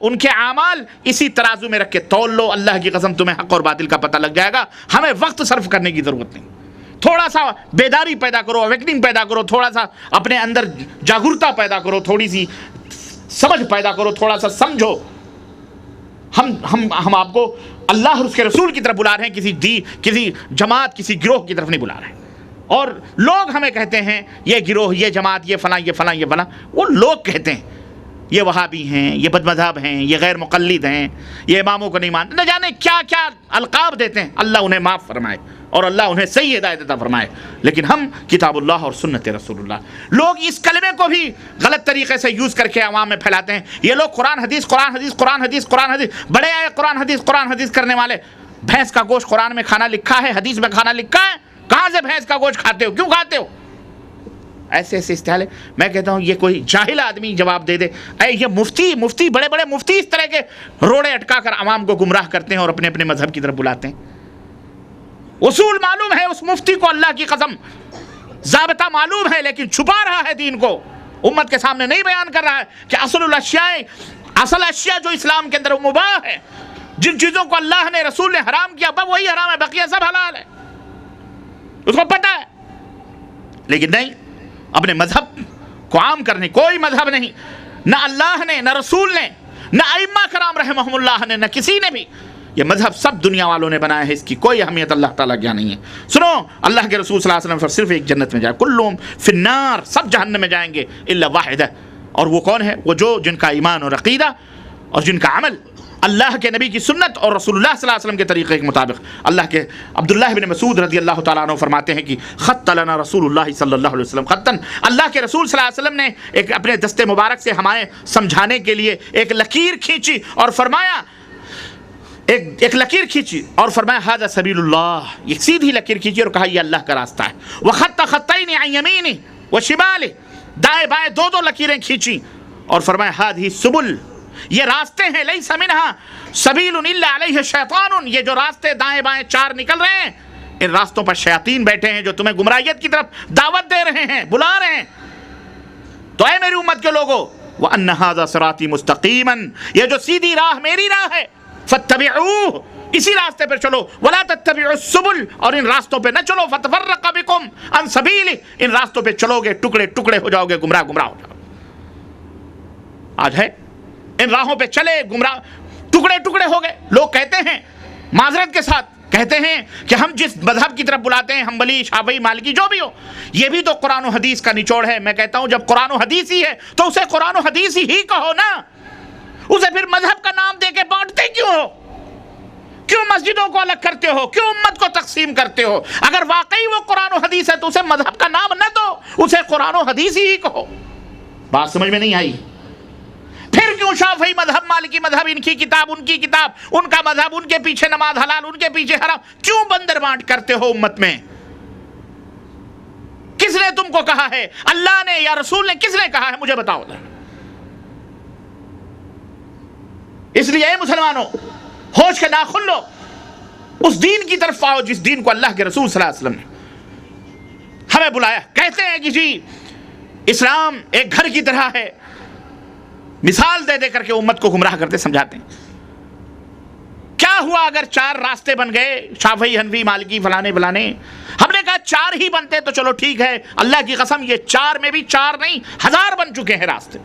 ان کے اعمال اسی ترازو میں رکھ کے تول لو. اللہ کی قسم تمہیں حق اور باطل کا پتہ لگ جائے گا. ہمیں وقت صرف کرنے کی ضرورت نہیں, تھوڑا سا بیداری پیدا کرو, اویکننگ پیدا کرو, تھوڑا سا اپنے اندر جاگرتا پیدا کرو, تھوڑی سی سمجھ پیدا کرو, تھوڑا سا سمجھو. ہم آپ کو اللہ اور اس کے رسول کی طرف بلا رہے ہیں, کسی جماعت, کسی گروہ کی طرف نہیں بلا رہے ہیں. اور لوگ ہمیں کہتے ہیں یہ گروہ, یہ جماعت, یہ فلاں, وہ لوگ کہتے ہیں یہ وہابی ہیں, یہ بد مذہب ہیں, یہ غیر مقلد ہیں, یہ اماموں کو نہیں مانتے, نہ جانے کیا القاب دیتے ہیں. اللہ انہیں معاف فرمائے. اور اللہ انہیں صحیح ہدایت عطا فرمائے. لیکن ہم کتاب اللہ اور سنت رسول اللہ, لوگ اس کلمے کو بھی غلط طریقے سے یوز کر کے عوام میں پھیلاتے ہیں. یہ لوگ قرآن حدیث قرآن حدیث قرآن حدیث قرآن حدیث بڑے آئے قرآن حدیث کرنے والے. بھینس کا گوشت قرآن میں کھانا لکھا ہے, حدیث میں کھانا لکھا ہے, کہاں سے بھینس کا گوشت کھاتے ہو, کیوں کھاتے ہو؟ ایسے ایسے استحالے. میں کہتا ہوں یہ کوئی جاہل آدمی جواب دے دے. اے یہ مفتی بڑے بڑے مفتی اس طرح کے روڑے اٹکا کر عوام کو گمراہ کرتے ہیں اور اپنے اپنے مذہب کی طرف بلاتے ہیں. اصول معلوم ہے اس مفتی کو, اللہ کی قسم ضابطہ معلوم ہے, لیکن چھپا رہا ہے دین کو, امت کے سامنے نہیں بیان کر رہا ہے کہ اصل اشیاء جو اسلام کے اندر مباح ہے, جن چیزوں کو اللہ نے رسول نے حرام کیا وہی حرام ہے, بقیہ سب حلال ہے. اس کو پتہ ہے, لیکن نہیں, اپنے مذہب کو عام کرنے کوئی مذہب نہیں, نہ اللہ نے, نہ رسول نے, نہ ائمہ کرام رحمہم اللہ نے, نہ کسی نے بھی. یہ مذہب سب دنیا والوں نے بنایا ہے, اس کی کوئی اہمیت اللہ تعالیٰ کیا نہیں ہے. سنو, اللہ کے رسول صلی اللہ علیہ وسلم صرف ایک جنت میں جائے, کلہم فی النار, سب جہنم میں جائیں گے الا واحدہ, اور وہ کون ہے؟ وہ جن کا ایمان اور عقیدہ اور جن کا عمل اللہ کے نبی کی سنت اور رسول اللہ صلی اللہ علیہ وسلم کے طریقے کے مطابق. اللہ کے عبداللہ بن مسعود رضی اللہ تعالیٰ عنہ فرماتے ہیں کہ خط لنا رسول اللہ صلی اللہ علیہ وسلم خطن, اللہ کے رسول صلی اللہ علیہ وسلم نے ایک اپنے دستے مبارک سے ہمیں سمجھانے کے لیے ایک لکیر کھینچی اور فرمایا, ایک لکیر کھینچی اور فرمایا ھذا سبیل اللہ, ایک سیدھی لکیر کھینچی اور کہا یہ اللہ کا راستہ ہے. وخط خطین عن یمینہ وشمالہ, دائیں بائیں دو لکیریں کھینچی اور فرمایا ھذہ سبل, یہ راستے ہیں, لیس منہا سبیل الا علیہ شیطان, یہ جو راستے دائیں بائیں چار نکل رہے ہیں, ان راستوں پر شیاطین بیٹھے ہیں جو تمہیں گمراہیت کی طرف دعوت دے رہے ہیں, بلا رہے ہیں. تو اے میری امت کے لوگو, وان ھذا صراطی مستقیما, یہ جو سیدھی راہ میری راہ ہے, فاتبعوہ, اسی راستے پر چلو, ولا تتبعوا السبل, اور ان راستوں پہ نہ چلو, فتفرق بکم عن سبیلہ, ان راستوں پہ چلو گے ٹکڑے ٹکڑے ہو جاؤ گے, گمراہ ہو جاؤ گے. آج ہے ان راہوں پہ چلے, گمراہ ٹکڑے ٹکڑے ہو گئے. لوگ کہتے ہیں, معذرت کے ساتھ کہتے ہیں کہ ہم جس مذہب کی طرف بلاتے ہیں, حنبلی, شافعی, مالکی, جو بھی ہو, یہ بھی تو قرآن و حدیث کا نچوڑ ہے. میں کہتا ہوں جب قرآن و حدیث ہی ہے تو اسے قرآن و حدیث ہی کہو نا, اسے پھر مذہب کا نام دے کے بانٹتے کیوں ہو؟ کیوں مسجدوں کو الگ کرتے ہو؟ کیوں امت کو تقسیم کرتے ہو؟ اگر واقعی وہ قرآن و حدیث ہے تو اسے مذہب کا نام نہ دو, اسے قرآن و حدیث ہی کہو. بات سمجھ میں نہیں آئی؟ پھر کیوں شافعی مذہب, مالکی مذہب, ان کی کتاب ان کی کتاب, ان کا مذہب, ان کے پیچھے نماز حلال, ان کے پیچھے حرام, کیوں بندر بانٹ کرتے ہو امت میں؟ کس نے تم کو کہا ہے؟ اللہ نے یا رسول نے کس نے کہا ہے؟ مجھے بتاؤ. اس لیے اے مسلمانوں, ہوش کے ناخن لو, اس دین کی طرف آؤ جس دین کو اللہ کے رسول صلی اللہ علیہ وسلم نے ہمیں بلایا. کہتے ہیں کہ جی اسلام ایک گھر کی طرح ہے, مثال دے دے کر کے امت کو گمراہ کرتے سمجھاتے ہیں. کیا ہوا اگر چار راستے بن گئے, شافعی, حنفی, مالکی, فلانے فلانے؟ ہم نے کہا چار ہی بنتے تو چلو ٹھیک ہے, اللہ کی قسم یہ چار میں بھی چار نہیں, 1000 بن چکے ہیں راستے.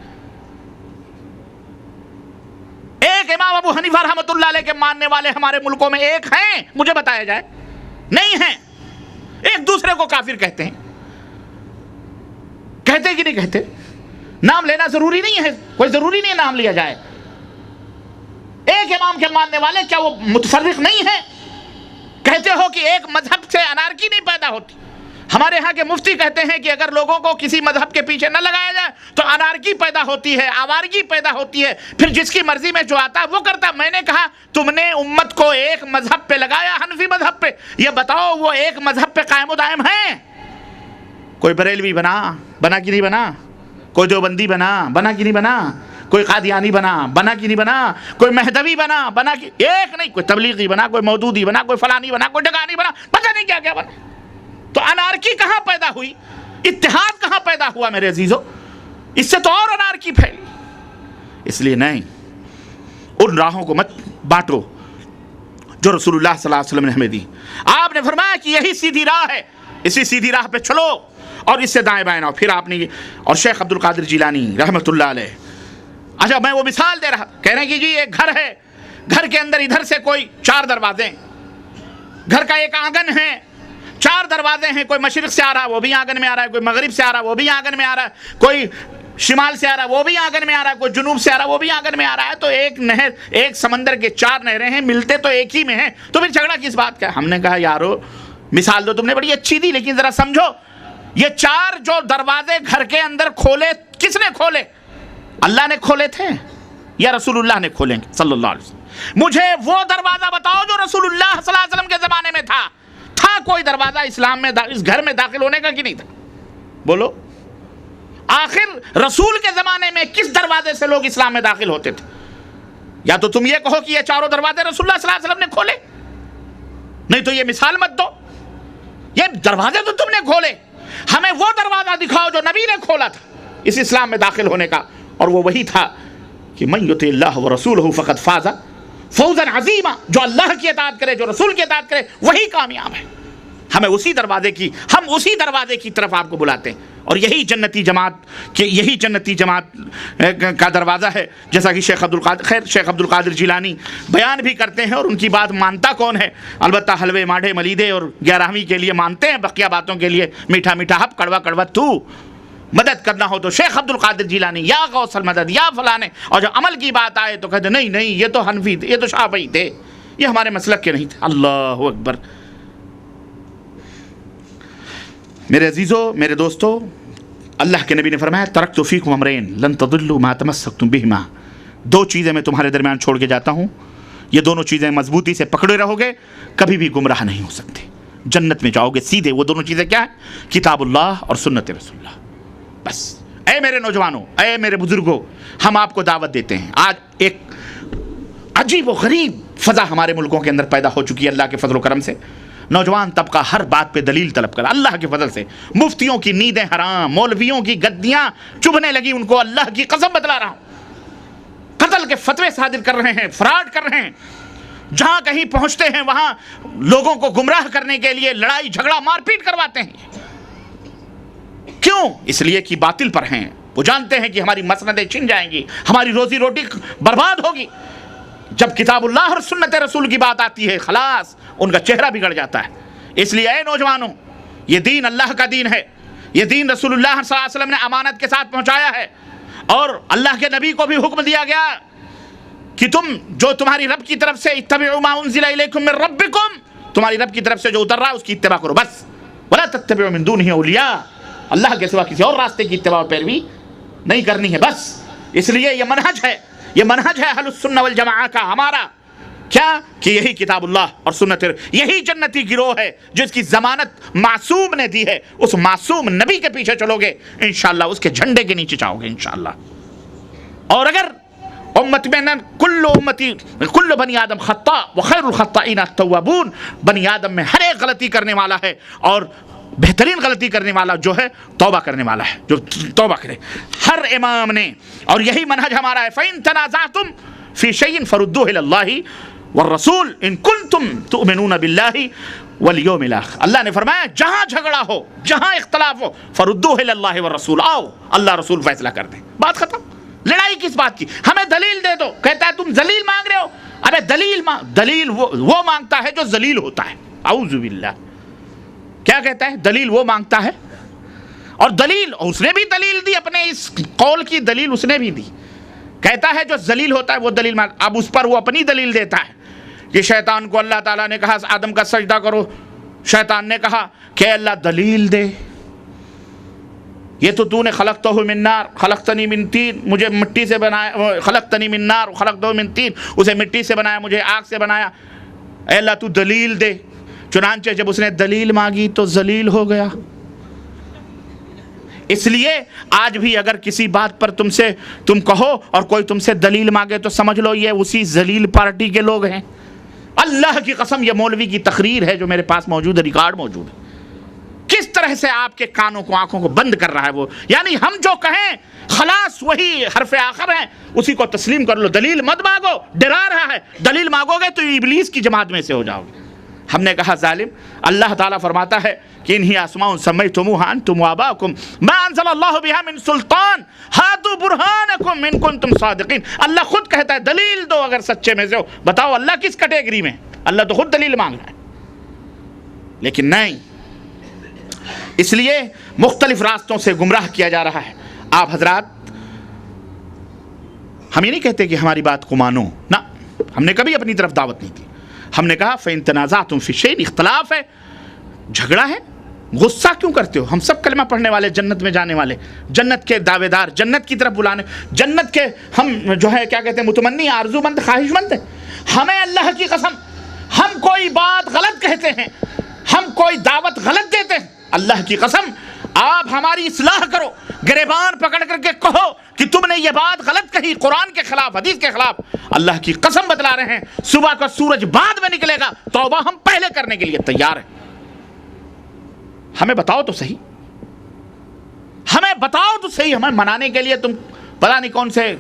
ایک امام ابو حنیفہ رحمۃ اللہ علیہ کے ماننے والے ہمارے ملکوں میں ایک ہیں, مجھے بتایا جائے. نہیں ہیں. ایک دوسرے کو کافر کہتے ہیں. کہتے کہ نہیں کہتے؟ نام لینا ضروری نہیں ہے, کوئی ضروری نہیں نام لیا جائے. ایک امام کے ماننے والے کیا وہ متفرق نہیں ہیں؟ کہتے ہو کہ ایک مذہب سے انارکی نہیں پیدا ہوتی. ہمارے ہاں کے مفتی کہتے ہیں کہ اگر لوگوں کو کسی مذہب کے پیچھے نہ لگایا جائے تو انارکی پیدا ہوتی ہے, آوارگی پیدا ہوتی ہے, پھر جس کی مرضی میں جو آتا ہے وہ کرتا. میں نے کہا تم نے امت کو ایک مذہب پہ لگایا, حنفی مذہب پہ, یہ بتاؤ وہ ایک مذہب پہ قائم و دائم ہیں؟ کوئی بریلوی بنا کہ نہیں بنا؟ کوئی دیوبندی بنا کہ نہیں بنا؟ کوئی قادیانی بنا کہ نہیں بنا؟ کوئی مہدوی بنا کہ ایک نہیں, کوئی تبلیغی بنا, کوئی مودودی بنا, کوئی فلانی بنا, کوئی ڈگانی بنا, پتہ نہیں کیا کیا بنا. تو انارکی کہاں پیدا ہوئی؟ اتحاد کہاں پیدا ہوا میرے عزیزو؟ اس سے تو اور انارکی پھیلی. اس لیے نہیں, ان راہوں کو مت بانٹو جو رسول اللہ صلی اللہ علیہ وسلم نے ہمیں دی. آپ نے فرمایا کہ یہی سیدھی راہ ہے, اسی سیدھی راہ پہ چلو اور اس سے دائیں بائیں آؤ. پھر آپ نے, اور شیخ عبد القادر جیلانی رحمۃ اللہ علیہ, اچھا میں وہ مثال دے رہا, کہہ رہے ہیں کہ جی ایک گھر ہے, گھر کے اندر ادھر سے کوئی 4 دروازے, گھر کا ایک آنگن ہے, 4 دروازے ہیں, کوئی مشرق سے آ رہا ہے وہ بھی آنگن میں آ رہا ہے, کوئی مغرب سے آ رہا ہے وہ بھی آنگن میں آ رہا ہے, کوئی شمال سے آ رہا ہے وہ بھی آنگن میں آ رہا ہے, کوئی جنوب سے آ رہا ہے وہ بھی آنگن میں آ رہا ہے. تو ایک نہر, ایک سمندر کے 4 نہریں ہیں, ملتے تو ایک ہی میں ہیں, تو پھر جھگڑا کس بات کا ہے؟ ہم نے کہا یارو مثال تو تم نے بڑی اچھی دی، لیکن ذرا سمجھو، یہ 4 جو دروازے گھر کے اندر کھولے، کس نے کھولے؟ اللہ نے کھولے تھے یا رسول اللہ نے کھولیں گے صلی اللہ علیہ وسلم؟ مجھے وہ دروازہ بتاؤ جو رسول اللہ صلی اللہ علیہ وسلم کے زمانے میں تھا کوئی دروازہ اسلام میں اس گھر میں داخل ہونے کا کہ نہیں تھا؟ بولو، آخر رسول کے زمانے میں کس دروازے سے لوگ اسلام میں داخل ہوتے تھے؟ یا تو تم یہ کہو کہ یہ 4 دروازے رسول اللہ صلی اللہ علیہ وسلم نے کھولے، نہیں تو یہ مثال مت دو، یہ دروازے تو تم نے کھولے، ہمیں وہ دروازہ دکھاؤ جو نبی نے کھولا تھا اس اسلام میں داخل ہونے کا، اور وہ وہی تھا کہ من یطع اللہ ورسولہ فقد فاز فوزا عظیما، جو اللہ کی اطاعت کرے، جو رسول کی اطاعت کرے، وہی کامیاب ہے۔ ہم اسی دروازے کی طرف آپ کو بلاتے ہیں، اور یہی جنتی جماعت کا دروازہ ہے، جیسا کہ شیخ عبد القادر جیلانی بیان بھی کرتے ہیں، اور ان کی بات مانتا کون ہے؟ البتہ حلوے ماڑھے ملیدے اور 11ویں کے لیے مانتے ہیں، بقیہ باتوں کے لیے میٹھا میٹھا ہپ کڑوا کڑوا تو مدد کرنا ہو تو شیخ عبد القادر جیلانی یا غوث المدد یا فلانے، اور جو عمل کی بات آئے تو کہتے نہیں یہ تو حنفی تھے، یہ تو شافعی تھے، یہ ہمارے مسلک کے نہیں تھے۔ اللہ اکبر۔ میرے عزیزو، میرے دوستو، اللہ کے نبی نے فرمایا ترکت فیکم امرین لن تضلوا ما تمسکتم بہما، 2 چیزیں میں تمہارے درمیان چھوڑ کے جاتا ہوں، یہ دونوں چیزیں مضبوطی سے پکڑے رہو گے، کبھی بھی گمراہ نہیں ہو سکتے، جنت میں جاؤ گے سیدھے۔ وہ دونوں چیزیں کیا ہیں؟ کتاب اللہ اور سنت رسول اللہ۔ بس اے میرے نوجوانوں، اے میرے بزرگوں، ہم آپ کو دعوت دیتے ہیں۔ آج ایک عجیب و غریب فضا ہمارے ملکوں کے اندر پیدا ہو چکی ہے اللہ کے فضل و کرم سے۔ نوجوان طبقہ ہر بات پہ دلیل طلب کر، اللہ کے فضل سے مفتیوں کی نیندیں حرام، مولویوں کی گدیاں چبھنے لگی ان کو، اللہ کی قسم بتلا رہا ہوں، قتل کے فتوے صادر کر رہے ہیں، فراڈ کر رہے ہیں، جہاں کہیں پہنچتے ہیں وہاں لوگوں کو گمراہ کرنے کے لیے لڑائی جھگڑا مار پیٹ کرواتے ہیں۔ کیوں؟ اس لیے کہ باطل پر ہیں، وہ جانتے ہیں کہ ہماری مسندیں چھن جائیں گی، ہماری روزی روٹی برباد ہوگی۔ جب کتاب اللہ اور سنت رسول کی بات آتی ہے خلاص ان کا چہرہ بگڑ جاتا ہے۔ اس لیے اے نوجوانوں، یہ دین اللہ کا دین ہے، یہ دین رسول اللہ صلی اللہ علیہ وسلم نے امانت کے ساتھ پہنچایا ہے، اور اللہ کے نبی کو بھی حکم دیا گیا کہ جو تمہاری رب کی طرف سے اتبعوا ما انزل الیکم من ربکم، تمہاری رب کی طرف سے جو اتر رہا ہے اس کی اتباع کرو بس، ولا تتبعوا من دونہ اولیاء، اللہ کے سوا کسی اور راستے کی اتباع و پیروی نہیں کرنی ہے بس۔ اس لیے یہ منہج ہے اہل السنہ والجماعہ کا ہمارا، کیا کہ یہی کتاب اللہ اور سنت، یہی جنتی گروہ ہے جس کی ضمانت معصوم نے دی ہے، اس معصوم نبی کے پیچھے چلو گے انشاءاللہ، اس کے جھنڈے کے نیچے جاؤ گے انشاءاللہ۔ اور اگر امت میں کل بنی آدم خطاء وخیر الخطائین التوابون، بنی آدم میں ہر ایک غلطی کرنے والا ہے، اور بہترین غلطی کرنے والا جو ہے توبہ کرنے والا ہے، جو توبہ کرے، ہر امام نے، اور یہی منہج ہمارا ہے۔ فَإِن تَنَازَعْتُمْ فِي شَيْءٍ فَرُدُّوهُ إِلَى اللَّهِ وَالرَّسُولِ إِن كُنتُمْ تُؤْمِنُونَ بِاللَّهِ وَالْيَوْمِ الْآخِرِ، اللہ نے فرمایا جہاں جھگڑا ہو، جہاں اختلاف ہو، فَرُدُّوهُ إِلَى اللَّهِ وَالرَّسُولِ، آؤ اللہ رسول فیصلہ کر دیں، بات ختم۔ لڑائی کس بات کی؟ ہمیں دلیل دے دو، کہتا ہے تم دلیل مانگ رہے ہو، ابے دلیل وہ مانگتا ہے جو ذلیل ہوتا ہے، اعوذ باللہ۔ کیا کہتا ہے؟ دلیل وہ مانگتا ہے، اور دلیل اس نے بھی دلیل دی، اپنے اس قول کی دلیل اس نے بھی دی، کہتا ہے جو ذلیل ہوتا ہے وہ دلیل مانگ، اب اس پر وہ اپنی دلیل دیتا ہے کہ شیطان کو اللہ تعالیٰ نے کہا آدم کا سجدہ کرو، شیطان نے کہا کہ اللہ دلیل دے، یہ تو نے خلقتہ من نار خلقتنی من طین، مجھے مٹی سے بنایا، خلقتنی من نار خلقتہ من طین، اسے مٹی سے بنایا مجھے آگ سے بنایا، اے اللہ تو دلیل دے۔ چنانچہ جب اس نے دلیل مانگی تو ذلیل ہو گیا۔ اس لیے آج بھی اگر کسی بات پر تم کہو اور کوئی تم سے دلیل مانگے تو سمجھ لو یہ اسی ذلیل پارٹی کے لوگ ہیں۔ اللہ کی قسم یہ مولوی کی تقریر ہے جو میرے پاس موجود ہے، ریکارڈ موجود ہے، کس طرح سے آپ کے کانوں کو آنکھوں کو بند کر رہا ہے وہ، یعنی ہم جو کہیں خلاص وہی حرف آخر ہے، اسی کو تسلیم کر لو، دلیل مت مانگو، ڈرا رہا ہے، دلیل مانگو گے تو ابلیس کی جماعت میں سے ہو جاؤ گے۔ ہم نے کہا ظالم، اللہ تعالیٰ فرماتا ہے کہ انہی اسماء سمیتموها انتم وآباؤکم ما انزل اللہ بها من سلطان ہاتوا برہانکم ان کنتم صادقین، اللہ خود کہتا ہے دلیل دو اگر سچے میں سے ہو۔ بتاؤ اللہ کس کیٹیگری میں؟ اللہ تو خود دلیل مانگ رہا ہے، لیکن نہیں، اس لیے مختلف راستوں سے گمراہ کیا جا رہا ہے۔ آپ حضرات، ہم یہ نہیں کہتے کہ ہماری بات کو مانو، نہ، ہم نے کبھی اپنی طرف دعوت نہیں دی، ہم نے کہا فَإِن تَنَازَعْتُمْ فِي شَيْءٍ، اختلاف ہے جھگڑا ہے, غصہ کیوں کرتے ہو؟ ہم سب کلمہ پڑھنے والے, جنت میں جانے والے, جنت کے دعوے دار, جنت کی طرف بلانے, جنت کے ہم جو ہے کیا کہتے ہیں متمنی, آرزو مند, خواہش مند ہیں. ہمیں اللہ کی قسم ہم کوئی بات غلط کہتے ہیں, ہم کوئی دعوت غلط دیتے ہیں, اللہ کی قسم آپ ہماری اصلاح کرو, گریبان پکڑ کر کے کہو کہ تم نے یہ بات غلط کہی, قرآن کے خلاف, حدیث کے خلاف. اللہ کی قسم بتلا رہے ہیں, صبح کا سورج بعد میں نکلے گا, توبہ ہم پہلے کرنے کے لیے تیار ہیں. ہمیں بتاؤ تو صحیح, ہمیں بتاؤ تو صحیح. ہمیں منانے کے لیے تم پتہ نہیں کون سے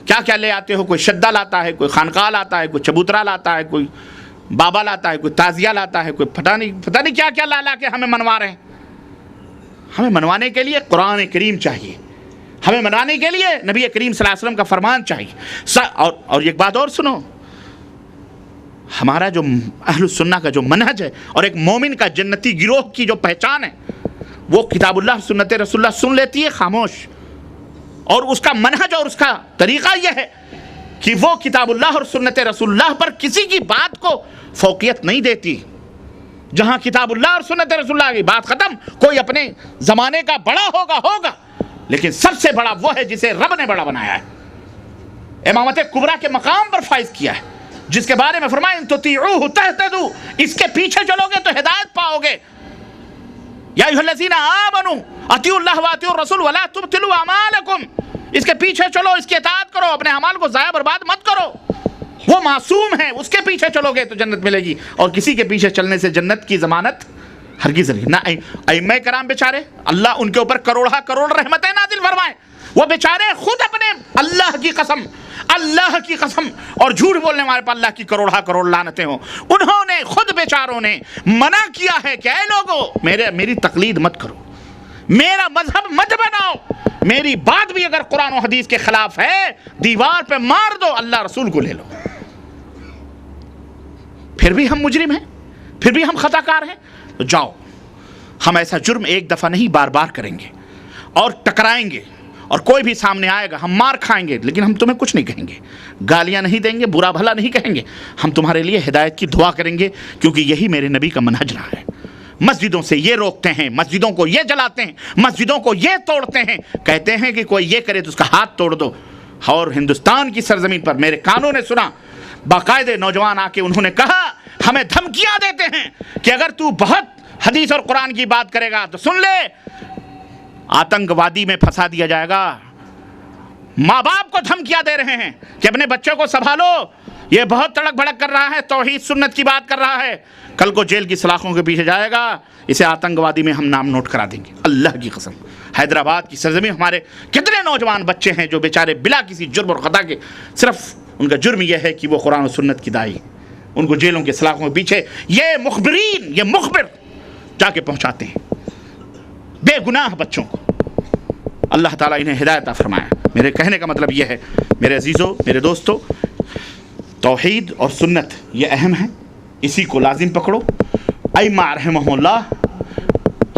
کیا کیا لے آتے ہو, کوئی شدہ لاتا ہے, کوئی خانقاہ لاتا ہے, کوئی چبوترا لاتا ہے, کوئی بابا لاتا ہے, کوئی تعزیہ لاتا ہے, کوئی پتہ نہیں کیا کیا لا کے ہمیں منوا رہے ہیں. ہمیں منوانے کے لیے قرآن کریم چاہیے, ہمیں منوانے کے لیے نبی کریم صلی اللہ علیہ وسلم کا فرمان چاہیے. اور ایک بات اور سنو, ہمارا جو اہل السنہ کا جو منہج ہے اور ایک مومن کا جنتی گروہ کی جو پہچان ہے, وہ کتاب اللہ سنت رسول اللہ سن لیتی ہے خاموش, اور اس کا منہج اور اس کا طریقہ یہ ہے کہ وہ کتاب اللہ اور سنت رسول اللہ پر کسی کی بات کو فوقیت نہیں دیتی. جہاں کتاب اللہ اور سنت رسول اللہ کی بات ختم, کوئی اپنے زمانے کا بڑا ہوگا, لیکن سب سے بڑا وہ ہے جسے رب نے بڑا بنایا ہے, امامت کبریٰ کے مقام پر فائز کیا ہے, جس کے بارے میں فرمایا ان تطیعوہ تہتدوا, اس کے پیچھے چلو گے تو ہدایت پاؤ گے. یا ایھا الذین آمنوا اطیعوا اللہ واطیعوا الرسول ولا تبطلوا اعمالکم, اس کے پیچھے چلو, اس کی اطاعت کرو, اپنے اعمال کو ضائع برباد مت کرو. وہ معصوم ہے, اس کے پیچھے چلو گے تو جنت ملے گی, اور کسی کے پیچھے چلنے سے جنت کی ضمانت ہرگز نہیں. نہ ائمہ کرام بیچارے, اللہ ان کے اوپر کروڑہ کروڑ رحمتیں نازل فرمائے, وہ بیچارے خود اپنے اللہ کی قسم اور جھوٹ بولنے والے پر اللہ کی کروڑہ کروڑ لعنتیں ہوں, انہوں نے خود بیچاروں نے منع کیا ہے کہ اے لوگو میری تقلید مت کرو, میرا مذہب مت بناؤ, میری بات بھی اگر قرآن و حدیث کے خلاف ہے دیوار پہ مار دو, اللہ رسول کو لے لو. پھر بھی ہم مجرم ہیں, پھر بھی ہم خطا کار ہیں, تو جاؤ, ہم ایسا جرم ایک دفعہ نہیں بار بار کریں گے, اور ٹکرائیں گے, اور کوئی بھی سامنے آئے گا ہم مار کھائیں گے, لیکن ہم تمہیں کچھ نہیں کہیں گے, گالیاں نہیں دیں گے, برا بھلا نہیں کہیں گے, ہم تمہارے لیے ہدایت کی دعا کریں گے, کیونکہ یہی میرے نبی کا منہج رہا ہے. مسجدوں سے یہ روکتے ہیں, مسجدوں کو یہ جلاتے ہیں, مسجدوں کو یہ توڑتے ہیں, کہتے ہیں کہ کوئی یہ کرے تو اس کا ہاتھ توڑ دو. اور ہندوستان کی سرزمین پر میرے کانوں نے سنا, باقاعدہ نوجوان آ کے انہوں نے کہا, ہمیں دھمکیاں دیتے ہیں کہ اگر تو بہت حدیث اور قرآن کی بات کرے گا تو سن لے, آتنکوادی میں پھنسا دیا جائے گا. ماں باپ کو دھمکیاں دے رہے ہیں کہ اپنے بچوں کو سنبھالو, یہ بہت تڑک بھڑک کر رہا ہے, توحید سنت کی بات کر رہا ہے, کل کو جیل کی سلاخوں کے پیچھے جائے گا, اسے آتنکوادی میں ہم نام نوٹ کرا دیں گے. اللہ کی قسم, حیدرآباد کی سرزمین ہمارے کتنے نوجوان بچے ہیں جو بیچارے بلا کسی جرم اور خطا کے, صرف ان کا جرم یہ ہے کہ وہ قرآن و سنت کی داعی, ان کو جیلوں کے سلاخوں کے پیچھے یہ مخبر جا کے پہنچاتے ہیں بے گناہ بچوں کو. اللہ تعالیٰ انہیں ہدایت عطا فرمائے. میرے کہنے کا مطلب یہ ہے میرے عزیزوں, میرے دوستوں, توحید اور سنت یہ اہم ہے, اسی کو لازم پکڑو. ائمہ رحمہم اللہ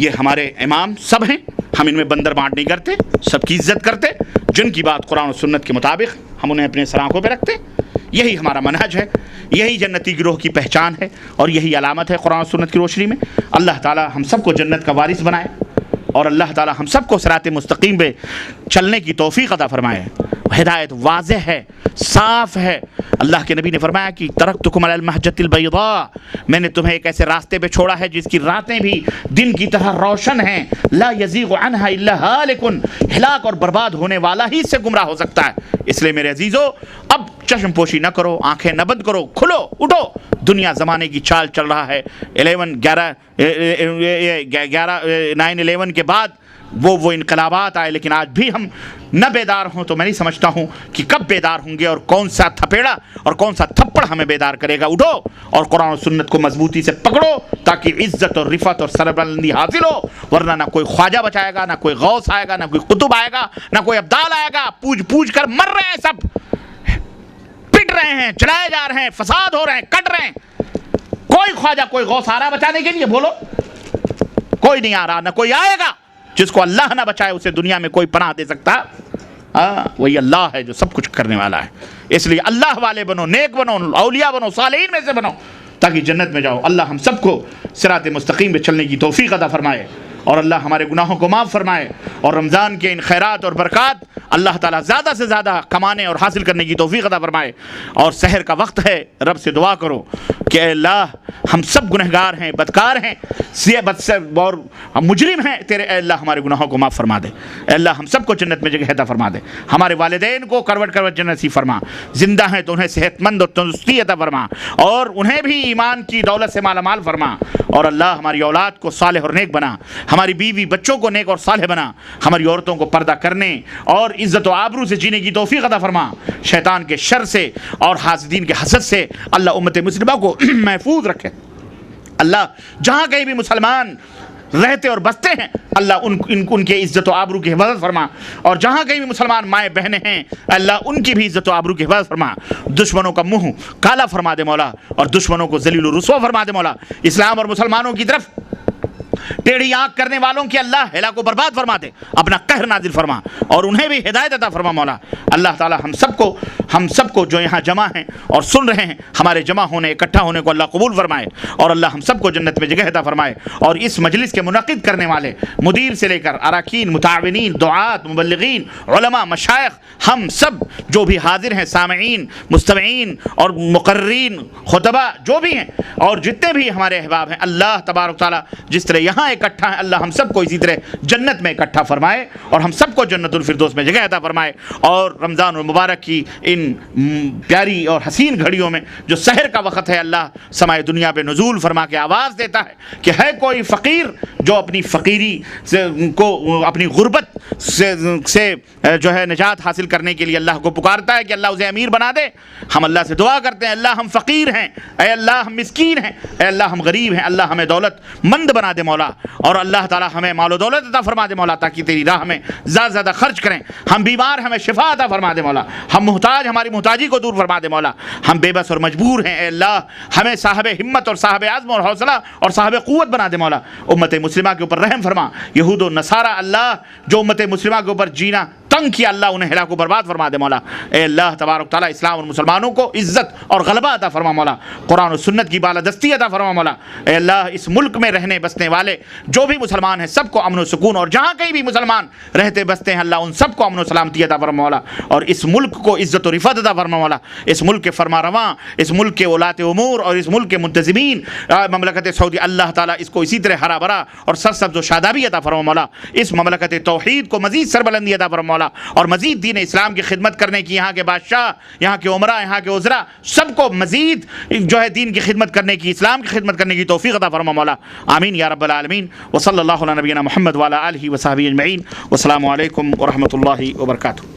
یہ ہمارے امام سب ہیں, ہم ان میں بندر بانٹ نہیں کرتے, سب کی عزت کرتے, جن کی بات قرآن و سنت کے مطابق ہم انہیں اپنے سر آنکھوں پہ رکھتے. یہی ہمارا منہج ہے, یہی جنتی گروہ کی پہچان ہے, اور یہی علامت ہے قرآن و سنت کی روشنی میں. اللہ تعالیٰ ہم سب کو جنت کا وارث بنائے, اور اللہ تعالیٰ ہم سب کو صراط مستقیم پہ چلنے کی توفیق عطا فرمائے. ہدایت واضح ہے, صاف ہے. اللہ کے نبی نے فرمایا کہ ترکتکم علی المحجۃ البیضاء, میں نے تمہیں ایک ایسے راستے پہ چھوڑا ہے جس کی راتیں بھی دن کی طرح روشن ہیں. لا یزیغ عنہا الا ہالک, ہلاک اور برباد ہونے والا ہی سے گمراہ ہو سکتا ہے. اس لیے میرے عزیزو, اب چشم پوشی نہ کرو, آنکھیں نہ بند کرو, کھلو اٹھو. دنیا زمانے کی چال چل رہا ہے. 9/11 کے بعد وہ انقلابات آئے, لیکن آج بھی ہم نہ بیدار ہوں تو میں نہیں سمجھتا ہوں کہ کب بیدار ہوں گے, اور کون سا تھپیڑا اور کون سا تھپڑ ہمیں بیدار کرے گا. اٹھو اور قرآن و سنت کو مضبوطی سے پکڑو تاکہ عزت اور رفعت اور سربلندی حاصل ہو, ورنہ نہ کوئی خواجہ بچائے گا, نہ کوئی غوث آئے گا, نہ کوئی قطب آئے گا, نہ کوئی ابدال آئے گا. پوج کر مر رہے ہیں, سب پٹ رہے ہیں, جلائے جا رہے ہیں, فساد ہو رہے ہیں, کٹ رہے ہیں. کوئی خواجہ کوئی غوث آ رہا ہے بچانے کے لیے؟ بولو, کوئی نہیں آ رہا, نہ کوئی آئے گا. جس کو اللہ نہ بچائے اسے دنیا میں کوئی پناہ دے سکتا. وہی اللہ ہے جو سب کچھ کرنے والا ہے. اس لیے اللہ والے بنو, نیک بنو, اولیاء بنو, صالحین میں سے بنو, تاکہ جنت میں جاؤ۔ اللہ ہم سب کو صراط مستقیم پہ چلنے کی توفیق عطا فرمائے، اور اللہ ہمارے گناہوں کو معاف فرمائے، اور رمضان کے ان خیرات اور برکات اللہ تعالیٰ زیادہ سے زیادہ کمانے اور حاصل کرنے کی توفیق عطا فرمائے۔ اور سحر کا وقت ہے، رب سے دعا کرو کہ اے اللہ ہم سب گنہگار ہیں، بدکار ہیں، اور مجرم ہیں، تیرے اے اللہ ہمارے گناہوں کو معاف فرما دے۔ اے اللہ ہم سب کو جنت میں جگہ عطا فرما دے، ہمارے والدین کو کروٹ کروٹ جنت نصیب فرما، زندہ ہیں تو انہیں صحت مند اور تندرستی عطا فرما، اور انہیں بھی ایمان کی دولت سے مالا مال فرما، اور اللہ ہماری اولاد کو صالح اور نیک بنا، ہماری بیوی بچوں کو نیک اور صالح بنا، ہماری عورتوں کو پردہ کرنے اور عزت و آبرو سے جینے کی توفیق عطا فرما، شیطان کے شر سے اور حاسدین کے حسد سے اللہ امت مسلمہ کو محفوظ رکھے۔ اللہ جہاں کہیں بھی مسلمان رہتے اور بستے ہیں اللہ ان کے عزت و آبرو کی حفاظت فرما، اور جہاں کہیں بھی مسلمان مائیں بہنیں ہیں اللہ ان کی بھی عزت و آبرو کی حفاظت فرما، دشمنوں کا منہ کالا فرما دے مولا، اور دشمنوں کو ذلیل و رسوا فرما دے مولا، اسلام اور مسلمانوں کی طرف ٹیڑھی آنکھ کرنے والوں کی اللہ ہلاک و برباد فرما دے، اپنا قہر نازل فرما، اور انہیں بھی ہدایت عطا فرما مولا۔ اللہ تعالی ہم سب کو جو یہاں جمع ہیں اور سن رہے ہیں، ہمارے جمع ہونے اکٹھا ہونے کو اللہ قبول فرمائے، اور اللہ ہم سب کو جنت میں جگہ عطا فرمائے، اور اس مجلس کے منعقد کرنے والے مدیر سے لے کر اراکین، متعاونین، دعات، مبلغین، علماء، مشائخ، ہم سب جو بھی حاضر ہیں، سامعین، مستمعین اور مقررین، خطبہ جو بھی ہیں، اور جتنے بھی ہمارے احباب ہیں، اللہ تبارک تعالیٰ جس طرح یہاں اکٹھا ہے اللہ ہم سب کو اسی طرح جنت میں اکٹھا فرمائے، اور ہم سب کو جنت الفردوس میں جگہ عطا فرمائے، اور رمضان المبارک کی ان پیاری اور حسین گھڑیوں میں جو سحر کا وقت ہے اللہ سمائے دنیا پہ نزول فرما کے آواز دیتا ہے کہ ہے کوئی فقیر جو اپنی فقیری سے کو اپنی غربت سے جو ہے نجات حاصل کرنے کے لیے اللہ کو پکارتا ہے کہ اللہ اسے امیر بنا دے، ہم اللہ سے دعا کرتے ہیں اللہ ہم فقیر ہیں، اے اللہ ہم مسکین ہیں، اے اللہ ہم غریب ہیں، اللہ ہمیں دولت مند بنا دے مولا، اور اللہ تعالی ہمیں مال و دولت عطا فرما دے مولا، تاکہ تیری راہ میں زیادہ زیادہ خرچ کریں، ہم بیمار ہمیں شفا عطا فرما دے مولا، ہم محتاج ہماری محتاجی کو دور فرما دے مولا، ہم بے بس اور مجبور ہیں، اے اللہ ہمیں صاحب ہمت اور صاحب عزم اور حوصلہ اور صاحب قوت بنا دے مولا، امت مسلمہ کے اوپر رحم فرما، یہود و نصارہ اللہ جو امت مسلمہ کے اوپر جینا تنگ کیا اللہ انہیں ہلاک و برباد فرما دے مولا، اے اللہ تبارک تعالیٰ اسلام اور مسلمانوں کو عزت اور غلبہ عطا فرما مولا، قرآن و سنت کی بالادستی عطا فرما مولا، اے اللہ اس ملک میں رہنے بسنے والے جو بھی مسلمان ہیں سب کو امن و سکون، اور جہاں کہیں بھی مسلمان رہتے بستے ہیں اللہ ان سب کو امن و سلامتی عطا فرما مولا، اور اس ملک کو عزت و رفعت عطا فرما مولا، اس ملک کے فرما رواں، اس ملک کے ولاۃ امور اور اس ملک کے منتظمین مملکت سعودی اللہ تعالیٰ اس کو اسی طرح ہرا بھرا اور سرسبز و شادابی عطا فرما مولا، اس مملکت توحید کو مزید سربلندی عطا فرما مولا، اور مزید دین اسلام کی خدمت کرنے کی یہاں کے بادشاہ، یہاں کے عمرہ، یہاں کے وزراء سب کو مزید جو ہے دین کی خدمت کرنے کی، اسلام کی خدمت کرنے کی توفیق عطا فرما مولا، آمین یا رب العالمین، وصلی اللہ علی نبینا محمد وعلی آلہ وصحبہ اجمعین، والسلام علیکم ورحمۃ اللہ وبرکاتہ۔